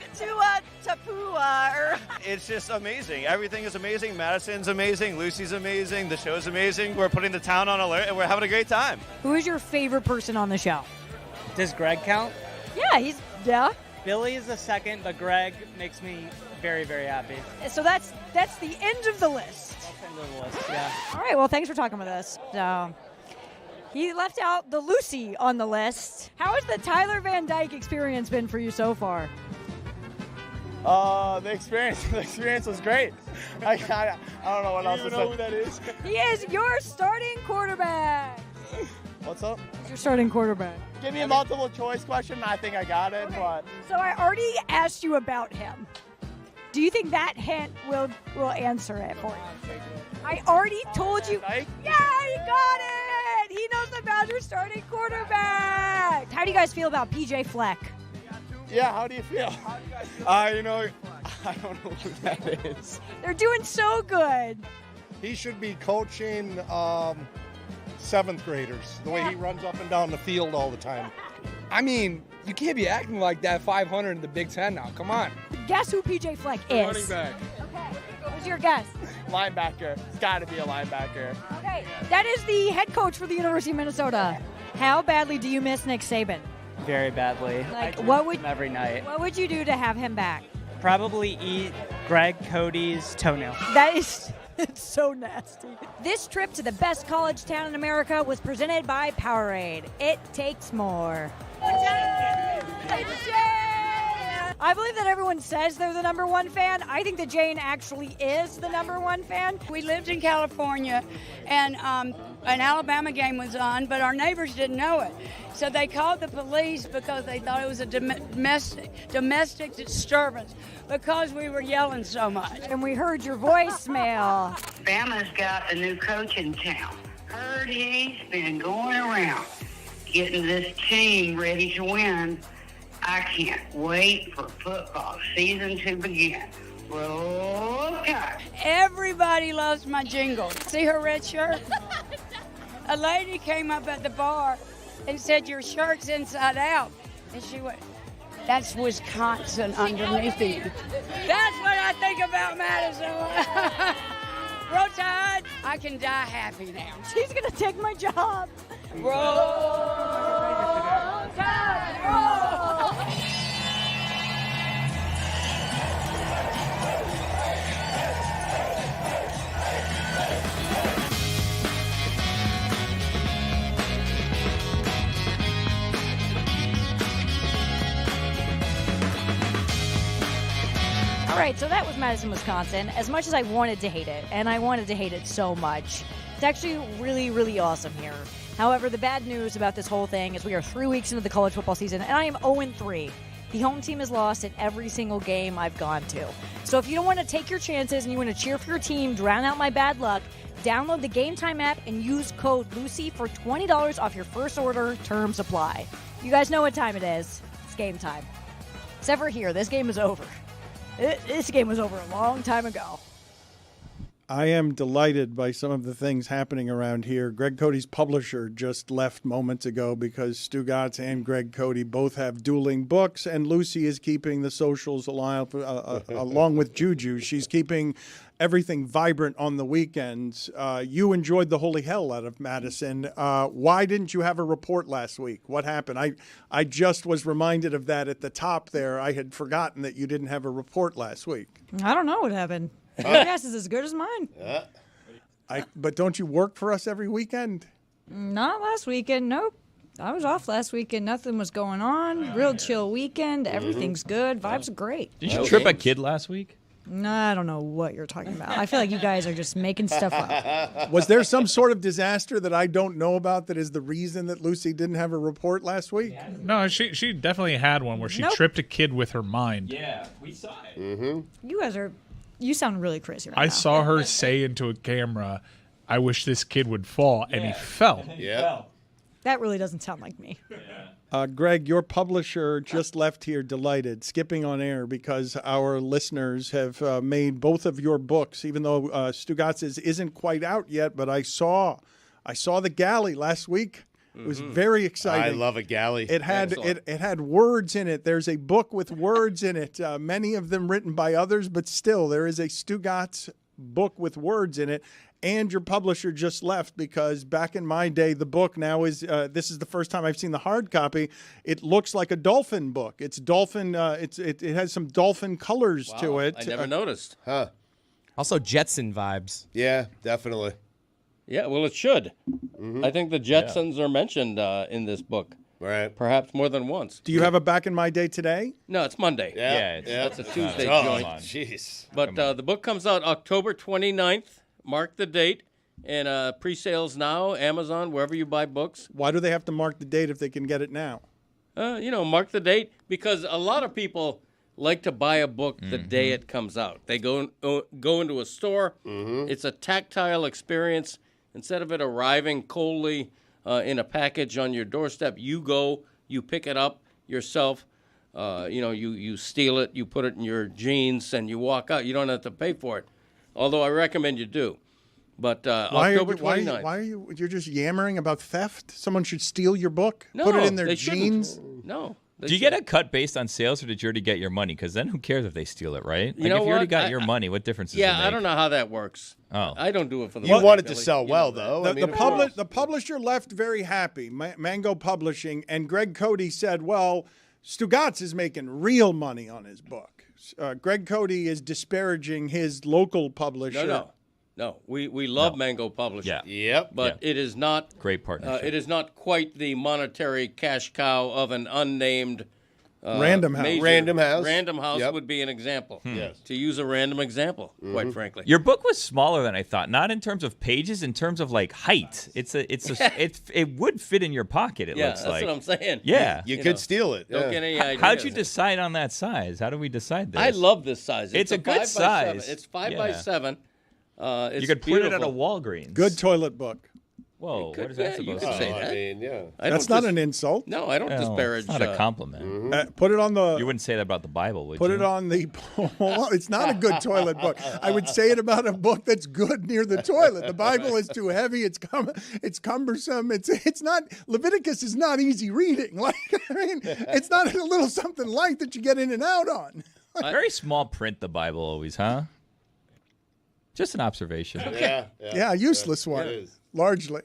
Tapua. It's just amazing. Everything is amazing. Madison's amazing. Lucy's amazing. The show's amazing. We're putting the town on alert, and we're having a great time. Who is your favorite person on the show? Does Greg count? Yeah. Billy is the second, but Greg makes me very, very happy. So that's the end of the list. That's the end of the list, yeah. All right, well, thanks for talking with us. So, he left out the Lucy on the list. How has the Tyler Van Dyke experience been for you so far? The experience was great. I don't know what else to say. Do you know who that is? He is your starting quarterback. What's up? He's your starting quarterback. Give me a multiple choice question. I think I got it, but So I already asked you about him. Do you think that hint will answer it for you? I already told you. Yeah, he got it. He knows the Badgers starting quarterback. How do you guys feel about PJ Fleck? Yeah, how do you feel? I don't know who that is. They're doing so good. He should be coaching seventh graders, the way he runs up and down the field all the time. I mean, you can't be acting like that 500 in the Big Ten now. Come on. Guess who PJ Fleck is? Running back. Okay. Who's your guess? Linebacker. It's got to be a linebacker. Okay. That is the head coach for the University of Minnesota. How badly do you miss Nick Saban? Very badly. Like, I what dream would of him every night? What would you do to have him back? Probably eat Greg Cody's toenail. That is it's so nasty. This trip to the best college town in America was presented by Powerade. It takes more. I believe that everyone says they're the number one fan. I think that Jane actually is the number one fan. We lived in California, and an Alabama game was on, but our neighbors didn't know it. So they called the police because they thought it was a domestic disturbance because we were yelling so much. And we heard your voicemail. Bama's got a new coach in town. Heard he's been going around getting this team ready to win. I can't wait for football season to begin. Roll Tide. Everybody loves my jingle. See her red shirt? A lady came up at the bar and said, "Your shirt's inside out." And she went, "That's Wisconsin underneath you." That's what I think about Madison. Roll Tide. I can die happy now. She's going to take my job. Roll Tide, roll. All right, so that was Madison, Wisconsin. As much as I wanted to hate it, and I wanted to hate it so much, it's actually really, really awesome here. However, the bad news about this whole thing is we are 3 weeks into the college football season, and I am 0-3. The home team has lost in every single game I've gone to. So if you don't want to take your chances and you want to cheer for your team, drown out my bad luck, download the Game Time app and use code Lucy for $20 off your first order. Terms apply. You guys know what time it is. It's game time. Except for here, this game is over. This game was over a long time ago. I am delighted by some of the things happening around here. Greg Cody's publisher just left moments ago because Stugotz and Greg Cody both have dueling books, and Lucy is keeping the socials alive along with Juju. She's keeping everything vibrant on the weekends. You enjoyed the holy hell out of Madison. Why didn't you have a report last week? What happened? I just was reminded of that at the top there. I had forgotten that you didn't have a report last week. I don't know what happened. Your guess is as good as mine. But don't you work for us every weekend? Not last weekend, nope. I was off last weekend. Nothing was going on. Real chill weekend. Everything's good. Vibes are great. Did you trip a kid last week? No, I don't know what you're talking about. I feel like you guys are just making stuff up. Was there some sort of disaster that I don't know about that is the reason that Lucy didn't have a report last week? No, she definitely had one where she tripped a kid with her mind. Yeah, we saw it. You sound really crazy right now. I saw her say into a camera, "I wish this kid would fall," and he fell. Yeah. That really doesn't sound like me. Greg, your publisher just left here delighted, skipping on air because our listeners have made both of your books, even though Stugotz's isn't quite out yet, but I saw the galley last week. It was very exciting. I love a galley. It had words in it. There's a book with words in it, many of them written by others, but still there is a Stugotz book with words in it. And your publisher just left because back in my day, the book now is, this is the first time I've seen the hard copy. It looks like a dolphin book. It's dolphin, it has some dolphin colors to it. I never noticed. Huh. Also Jetson vibes. Yeah, definitely. Yeah, well, it should. I think the Jetsons are mentioned in this book. Right. Perhaps more than once. Do you have a back in my day today? No, it's Monday. Yeah. That's a Tuesday joint. joint. Jeez. But the book comes out October 29th. Mark the date. And pre-sales now, Amazon, wherever you buy books. Why do they have to mark the date if they can get it now? Mark the date because a lot of people like to buy a book the day it comes out. They go into a store. It's a tactile experience. Instead of it arriving coldly in a package on your doorstep, you go, you pick it up yourself. You steal it, you put it in your jeans, and you walk out. You don't have to pay for it, although I recommend you do. But October 29th. Why are you're just yammering about theft? Someone should steal your book, No, put it in their they jeans? shouldn't. No. Do you get a cut based on sales, or did you already get your money? Because then who cares if they steal it, right? You know if you already what? got your money, what difference does it make? I don't know how that works. Oh. I don't do it for the You money, want it to Billy. sell You well, know though. The publisher left very happy, Mango Publishing, and Greg Cody said, well, Stugotz is making real money on his book. Greg Cody is disparaging his local publisher. No, we love Mango Publishing. Yeah. Yep. But it is not great partnership. It is not quite the monetary cash cow of an unnamed Random House. major. Random House. Random House Yep. would be an example. Yes. To use a random example, quite frankly. Your book was smaller than I thought. Not in terms of pages, in terms of like height. It would fit in your pocket. It looks that's like. what I'm saying. Yeah, You could steal it. Don't Yeah. get any ideas. How'd you decide on that size? How do we decide this? I love this size. It's a good 5 by 7. size. It's 5 by 7. It's You could put it at a beautiful. Walgreens. Good toilet book. Whoa, what is that you supposed could to say be? that. I mean, yeah. That's not an insult. No, I don't disparage. It's not a compliment. Put it on the. You wouldn't say that about the Bible, would Put you? it on the. It's not a good toilet book. I would say it about a book that's good near the toilet. The Bible is too heavy. It's cumbersome. It's not. Leviticus is not easy reading. It's not a little something light that you get in and out on. Very small print, the Bible always, huh? Just an observation. Yeah, useless one, largely.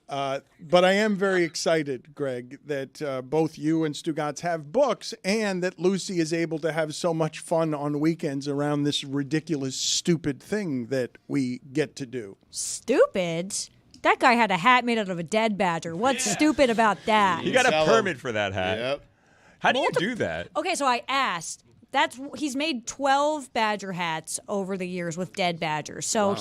But I am very excited, Greg, that both you and Stugotz have books and that Lucy is able to have so much fun on weekends around this ridiculous, stupid thing that we get to do. Stupid? That guy had a hat made out of a dead badger. What's stupid about that? You got a permit for that hat. Yep. How do you do that? Okay, so I asked, he's made 12 Badger hats over the years with dead Badgers. So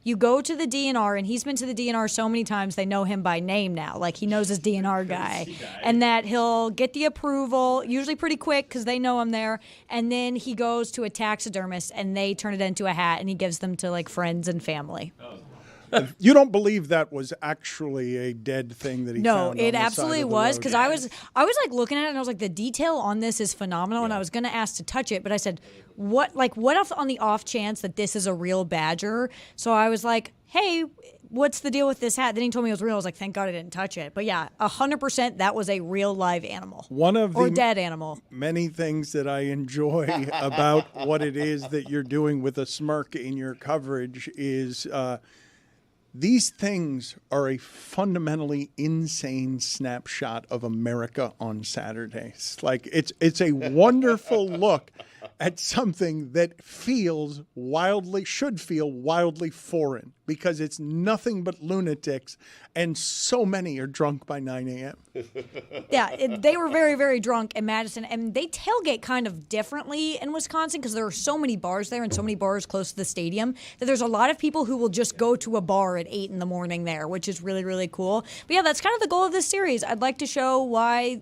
you go to the DNR, and he's been to the DNR so many times they know him by name now. Like, he knows his DNR guy. And that he'll get the approval, usually pretty quick because they know him there. And then he goes to a taxidermist, and they turn it into a hat, and he gives them to, like, friends and family. You don't believe that was actually a dead thing that he found? No, on it the absolutely side of the was, road? because I was like looking at it, and I was like, the detail on this is phenomenal, and I was going to ask to touch it, but I said, what if on the off chance that this is a real Badger? So I was like, hey, what's the deal with this hat? Then he told me it was real. I was like, thank God I didn't touch it. But yeah, 100% that was a real live animal. Or dead animal. Many things that I enjoy about what it is that you're doing with a smirk in your coverage is these things are a fundamentally insane snapshot of America on Saturdays. Like, it's a wonderful look at something that should feel wildly foreign, because it's nothing but lunatics, and so many are drunk by 9 a.m. Yeah, they were very, very drunk in Madison, and they tailgate kind of differently in Wisconsin because there are so many bars there and so many bars close to the stadium that there's a lot of people who will just go to a bar at 8 in the morning there, which is really, really cool. But yeah, that's kind of the goal of this series. I'd like to show why,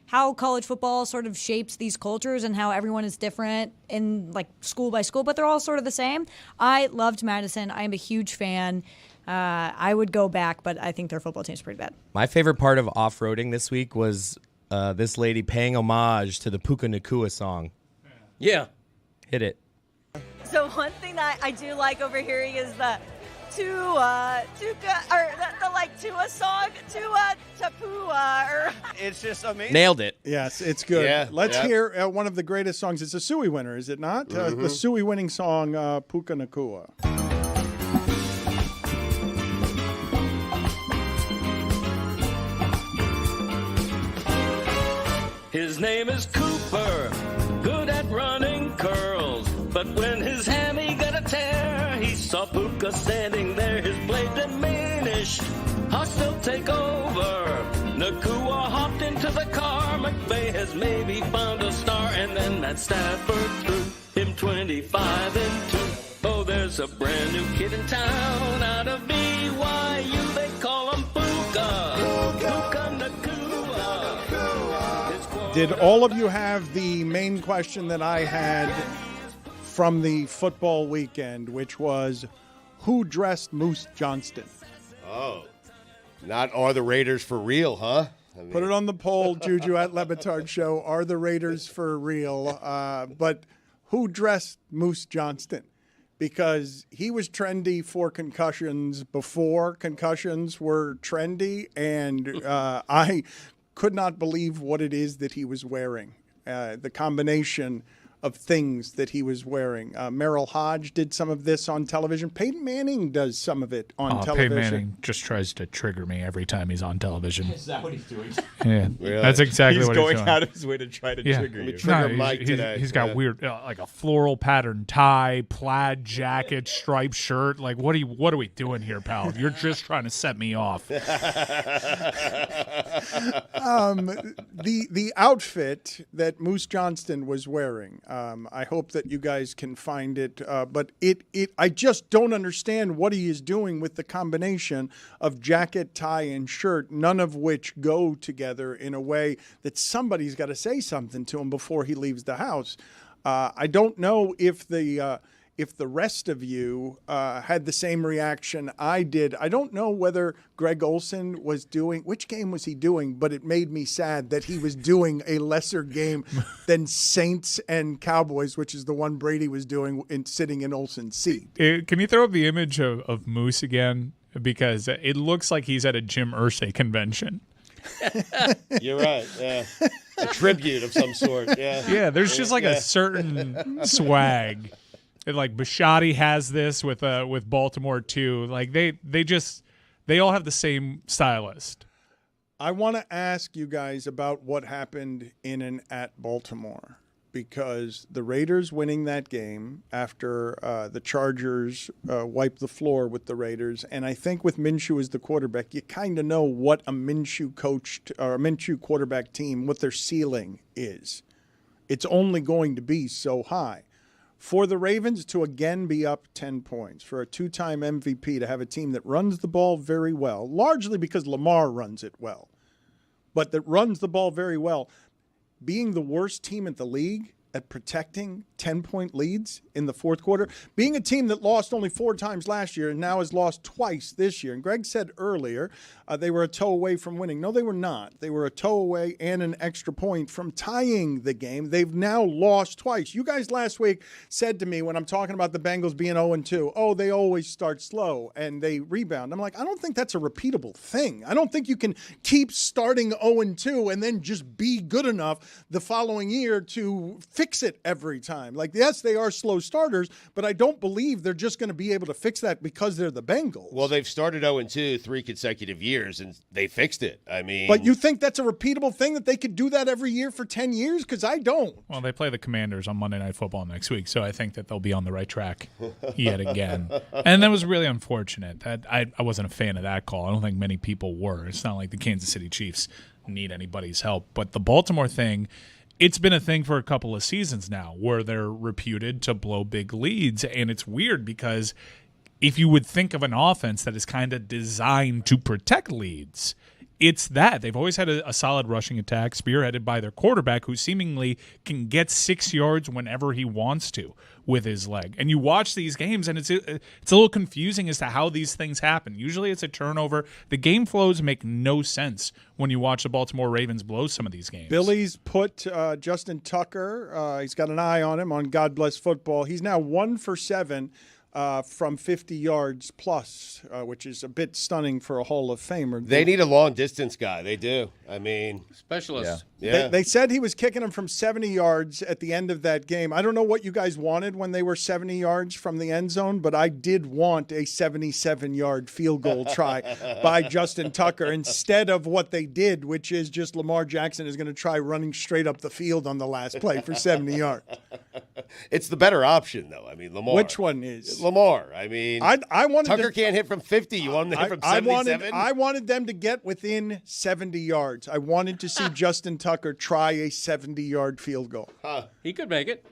how college football sort of shapes these cultures and how everyone is different in, like, school by school, but they're all sort of the same. I loved Madison. I am a huge fan. I would go back, but I think their football team's pretty bad. My favorite part of off-roading this week was this lady paying homage to the Puka Nakua song. Yeah. Hit it. So one thing that I do like overhearing is the Tua song, Tapua, or It's just amazing. Nailed it. Yes, it's good. Yeah, Let's yeah. hear one of the greatest songs. It's a Suey winner, is it not? The Suey winning song, Puka Nakua. His name is Cooper, good at running curls. But when his hammy got a tear, he saw Puka standing there, his blade diminished. Hostile take over. Nakua hopped into the car. McVay has maybe found a star, and then Matt Stafford threw him 25 and 2. Oh, there's a brand new kid in town out of BYU. They call him Puka. Puka Nakua. Did all of you have the main question that I had from the football weekend, which was, who dressed Moose Johnston? Oh, not are the Raiders for real, huh? Put it on the poll, Juju at Le Batard Show. Are the Raiders for real? But who dressed Moose Johnston? Because he was trendy for concussions before concussions were trendy, and I could not believe what it is that he was wearing. The combination of things that he was wearing. Merrill Hodge did some of this on television. Peyton Manning does some of it on television. Peyton Manning just tries to trigger me every time he's on television. Is that what he's doing? Yeah, Really? that's exactly what he's doing. He's going out of his way to try to trigger you. Trigger Mike today. He's got weird, like a floral pattern tie, plaid jacket, striped shirt. Like, what are we doing here, pal? You're just trying to set me off. The outfit that Moose Johnston was wearing, I hope that you guys can find it, but I just don't understand what he is doing with the combination of jacket, tie, and shirt, none of which go together in a way that somebody's got to say something to him before he leaves the house. I don't know if the rest of you had the same reaction I did. I don't know whether Greg Olsen was doing, which game was he doing, but it made me sad that he was doing a lesser game than Saints and Cowboys, which is the one Brady was doing sitting in Olsen's seat. Can you throw up the image of Moose again? Because it looks like he's at a Jim Irsay convention. You're right. Yeah, a tribute of some sort. Yeah. Yeah, there's just like a certain swag. And like Bisciotti has this with Baltimore too. Like they all have the same stylist. I want to ask you guys about what happened in and at Baltimore, because the Raiders winning that game after the Chargers wiped the floor with the Raiders, and I think with Minshew as the quarterback, you kind of know what a Minshew coached or a Minshew quarterback team, what their ceiling is. It's only going to be so high. For the Ravens to again be up 10 points, for a two-time MVP to have a team that runs the ball very well, largely because Lamar runs it well, but that runs the ball very well, being the worst team in the league at protecting 10-point leads in the fourth quarter, being a team that lost only 4 times last year and now has lost twice this year. And Greg said earlier they were a toe away from winning. No, they were not. They were a toe away and an extra point from tying the game. They've now lost twice. You guys last week said to me when I'm talking about the Bengals being 0-2, oh, they always start slow and they rebound. I'm like, I don't think that's a repeatable thing. I don't think you can keep starting 0-2 and then just be good enough the following year to fix it every time. Like, yes, they are slow starters, but I don't believe they're just going to be able to fix that because they're the Bengals. Well, they've started 0-2 3 consecutive years, and they fixed it. I mean, but you think that's a repeatable thing, that they could do that every year for 10 years? Because I don't. Well, they play the Commanders on Monday Night Football next week, so I think that they'll be on the right track yet again. And that was really unfortunate. That I wasn't a fan of that call. I don't think many people were. It's not like the Kansas City Chiefs need anybody's help. But the Baltimore thing, it's been a thing for a couple of seasons now where they're reputed to blow big leads, and it's weird because if you would think of an offense that is kind of designed to protect leads, it's that. They've always had a solid rushing attack spearheaded by their quarterback who seemingly can get 6 yards whenever he wants to with his leg. And you watch these games, and it's a little confusing as to how these things happen. Usually it's a turnover. The game flows make no sense when you watch the Baltimore Ravens blow some of these games. Billy's put Justin Tucker, he's got an eye on him on God Bless Football. He's now 1 for 7. From 50 yards plus, which is a bit stunning for a Hall of Famer. They need a long-distance guy. They do. I mean, specialists. Yeah. They said he was kicking them from 70 yards at the end of that game. I don't know what you guys wanted when they were 70 yards from the end zone, but I did want a 77-yard field goal try by Justin Tucker instead of what they did, which is just Lamar Jackson is going to try running straight up the field on the last play for 70 yards. It's the better option, though. I mean, Lamar. Which one is? Lamar. I mean, I wanted Tucker can't hit from 50. You want him to hit from 77? I wanted them to get within 70 yards. I wanted to see Justin Tucker try a 70-yard field goal. He could make it.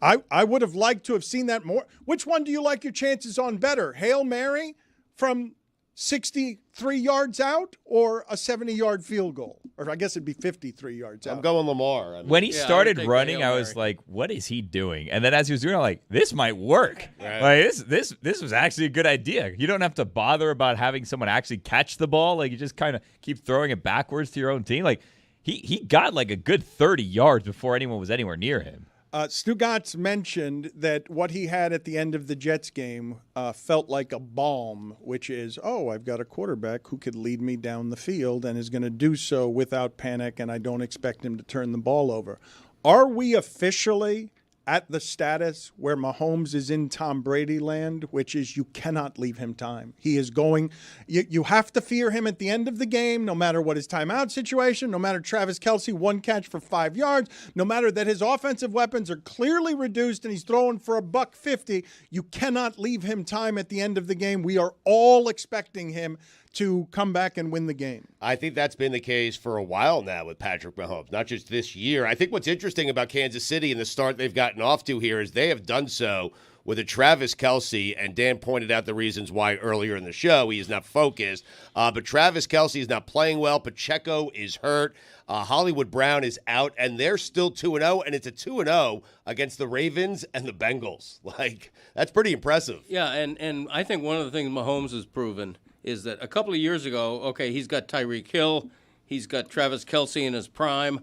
I would have liked to have seen that more. Which one do you like your chances on better? Hail Mary from 63 yards out or a 70-yard field goal? Or I guess it'd be 53 yards out. I'm going Lamar. When he started running, I was like, what is he doing? And then as he was doing it, I'm like, this might work. Right. Like this was actually a good idea. You don't have to bother about having someone actually catch the ball. Like, you just kind of keep throwing it backwards to your own team. Like, he got like a good 30 yards before anyone was anywhere near him. Stugotz mentioned that what he had at the end of the Jets game felt like a balm, which is, I've got a quarterback who could lead me down the field and is going to do so without panic, and I don't expect him to turn the ball over. Are we officially at the status where Mahomes is in Tom Brady land, which is you cannot leave him time? He is going – you have to fear him at the end of the game, no matter what his timeout situation, no matter Travis Kelce, 1 catch for 5 yards, no matter that his offensive weapons are clearly reduced and he's throwing for $150. You cannot leave him time at the end of the game. We are all expecting him to come back and win the game. I think that's been the case for a while now with Patrick Mahomes, not just this year. I think what's interesting about Kansas City and the start they've gotten off to here is they have done so with a Travis Kelce, and Dan pointed out the reasons why earlier in the show. He is not focused, but Travis Kelce is not playing well. Pacheco is hurt. Hollywood Brown is out, and they're still 2-0, and it's a 2-0 against the Ravens and the Bengals. Like, that's pretty impressive. Yeah, and I think one of the things Mahomes has proven is that a couple of years ago, okay, he's got Tyreek Hill, he's got Travis Kelce in his prime.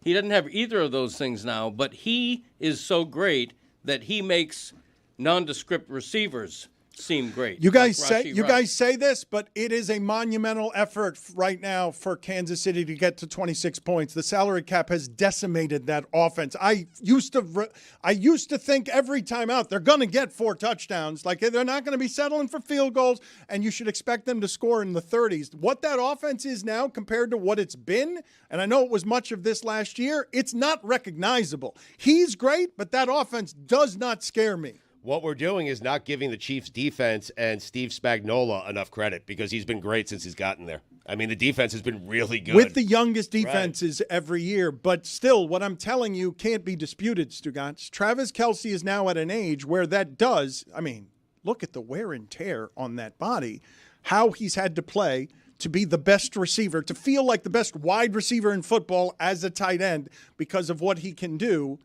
He doesn't have either of those things now, but he is so great that he makes nondescript receivers seem great. You guys say this, but it is a monumental effort right now for Kansas City to get to 26 points. The salary cap has decimated that offense. I used to think every time out they're going to get 4 touchdowns. Like, they're not going to be settling for field goals, and you should expect them to score in the 30s. What that offense is now compared to what it's been, and I know it was much of this last year, it's not recognizable. He's great, but that offense does not scare me. What we're doing is not giving the Chiefs defense and Steve Spagnuolo enough credit because he's been great since he's gotten there. I mean, the defense has been really good. With the youngest defenses every year. But still, what I'm telling you can't be disputed, Stugotz. Travis Kelce is now at an age where that does, I mean, look at the wear and tear on that body, how he's had to play to be the best receiver, to feel like the best wide receiver in football as a tight end because of what he can do.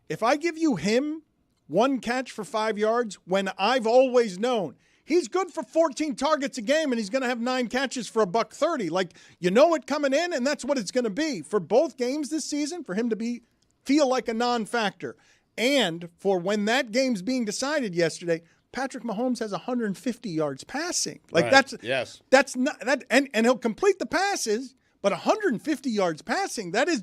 If I give you him 1 catch for 5 yards, when I've always known he's good for 14 targets a game and he's going to have 9 catches for $130. Like, you know it coming in, and that's what it's going to be for both games this season, for him to feel like a non-factor. And for when that game's being decided yesterday, Patrick Mahomes has 150 yards passing. Like that's not that, and he'll complete the passes, but 150 yards passing, that is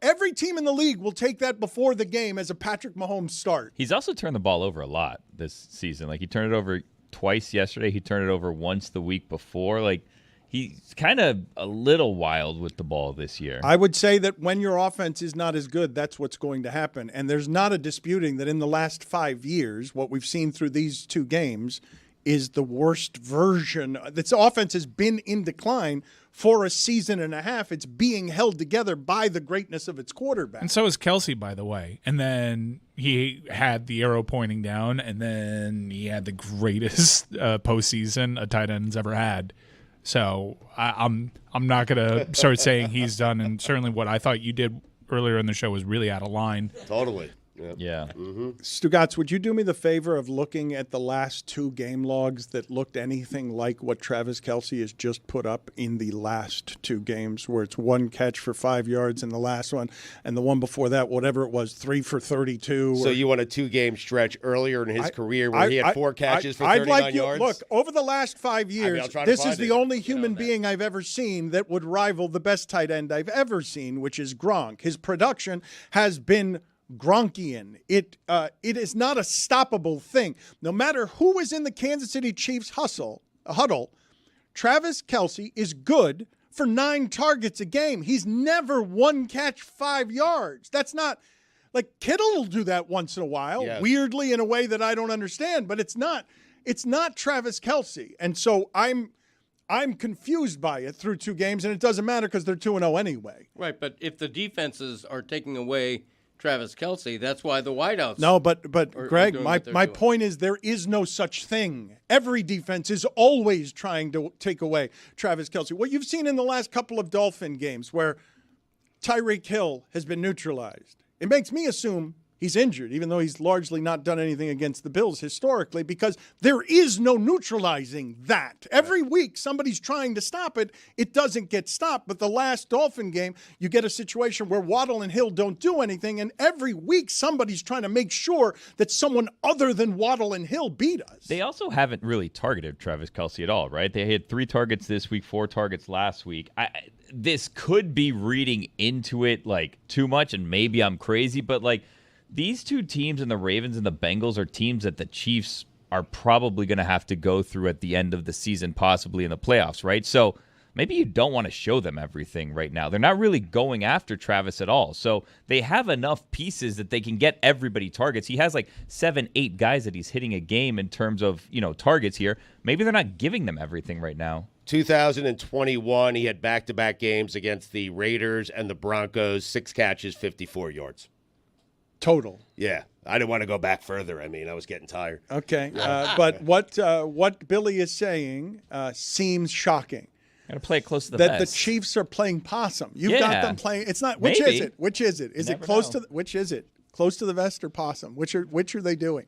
every team in the league will take that before the game as a Patrick Mahomes start. He's also turned the ball over a lot this season. Like, he turned it over twice yesterday. He turned it over once the week before. Like, he's kind of a little wild with the ball this year. I would say that when your offense is not as good, that's what's going to happen. And there's not a disputing that in the last 5 years, what we've seen through these 2 games is the worst version. This offense has been in decline for a season and a half. It's being held together by the greatness of its quarterback. And so is Kelce, by the way. And then he had the arrow pointing down, and then he had the greatest postseason a tight end's ever had. So I'm not going to start saying he's done, and certainly what I thought you did earlier in the show was really out of line. Totally. Yeah. Mm-hmm. Stugotz, would you do me the favor of looking at the last 2 game logs that looked anything like what Travis Kelce has just put up in the last 2 games, where it's 1 catch for 5 yards in the last one, and the one before that, whatever it was, 3 for 32. So you want a 2-game stretch earlier in his career where he had 4 catches for 39 yards? Look, over the last 5 years, this is the only human being I've ever seen that would rival the best tight end I've ever seen, which is Gronk. His production has been Gronkian. It is not a stoppable thing. No matter who is in the Kansas City Chiefs huddle, Travis Kelce is good for 9 targets a game. He's never 1 catch 5 yards. That's not like Kittle will do that once in a while, weirdly in a way that I don't understand, but it's not Travis Kelce. And so I'm confused by it through 2 games, and it doesn't matter because they're 2-0 anyway. Right, but if the defenses are taking away Travis Kelce, that's why the wideouts. No, but Greg, my point is there is no such thing. Every defense is always trying to take away Travis Kelce. What you've seen in the last couple of Dolphin games where Tyreek Hill has been neutralized, it makes me assume he's injured, even though he's largely not done anything against the Bills historically, because there is no neutralizing that. Every week, somebody's trying to stop it. It doesn't get stopped. But the last Dolphin game, you get a situation where Waddle and Hill don't do anything, and every week, somebody's trying to make sure that someone other than Waddle and Hill beat us. They also haven't really targeted Travis Kelce at all, right? They had 3 targets this week, 4 targets last week. This could be reading into it, like, too much, and maybe I'm crazy, but, like, these 2 teams, and the Ravens and the Bengals, are teams that the Chiefs are probably going to have to go through at the end of the season, possibly in the playoffs, right? So maybe you don't want to show them everything right now. They're not really going after Travis at all. So they have enough pieces that they can get everybody targets. He has like 7-8 guys that he's hitting a game in terms of, targets here. Maybe they're not giving them everything right now. 2021, he had back-to-back games against the Raiders and the Broncos, 6 catches, 54 yards. Total. Yeah. I didn't want to go back further. I mean, I was getting tired. Okay. But what Billy is saying seems shocking. Got to play it close to the vest. vest. The Chiefs are playing possum. You've got them playing. It's not. Which Maybe. is it? Which is it? Is it close to? Which is it? Close to the vest or possum? Which are they doing?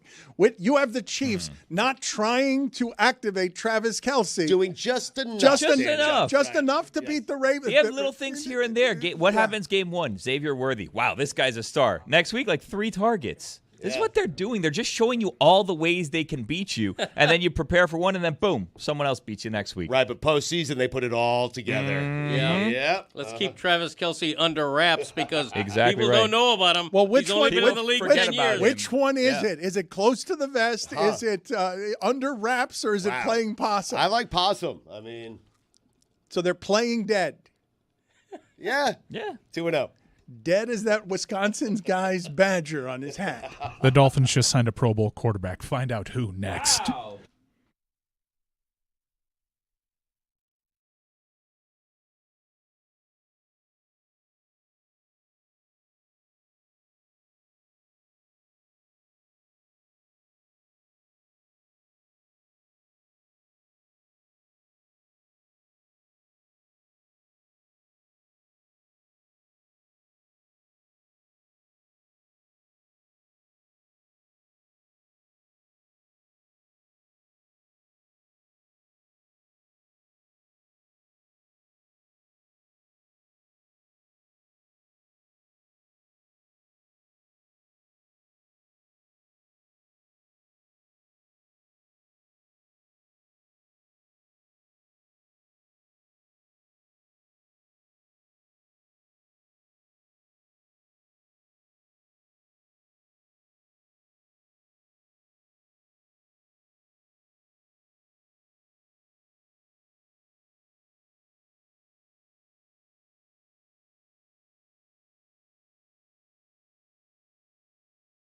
You have the Chiefs not trying to activate Travis Kelce, doing just enough, just enough to beat the Ravens. They have little things here and there. What happens game 1? Xavier Worthy. Wow, this guy's a star. Next week, like 3 targets. This is what they're doing. They're just showing you all the ways they can beat you, and then you prepare for one, and then boom, someone else beats you next week. Right, but postseason, they put it all together. Yeah. Let's keep Travis Kelce under wraps because people right. don't know about him. Well, which He's one? only been in the league 10 years. Which one is it? Is it close to the vest? Is it under wraps, or is it playing possum? I like possum. I mean, so they're playing dead. Yeah. 2-0. Dead as that Wisconsin's guy's badger on his hat. The Dolphins just signed a Pro Bowl quarterback. Find out who next. Wow.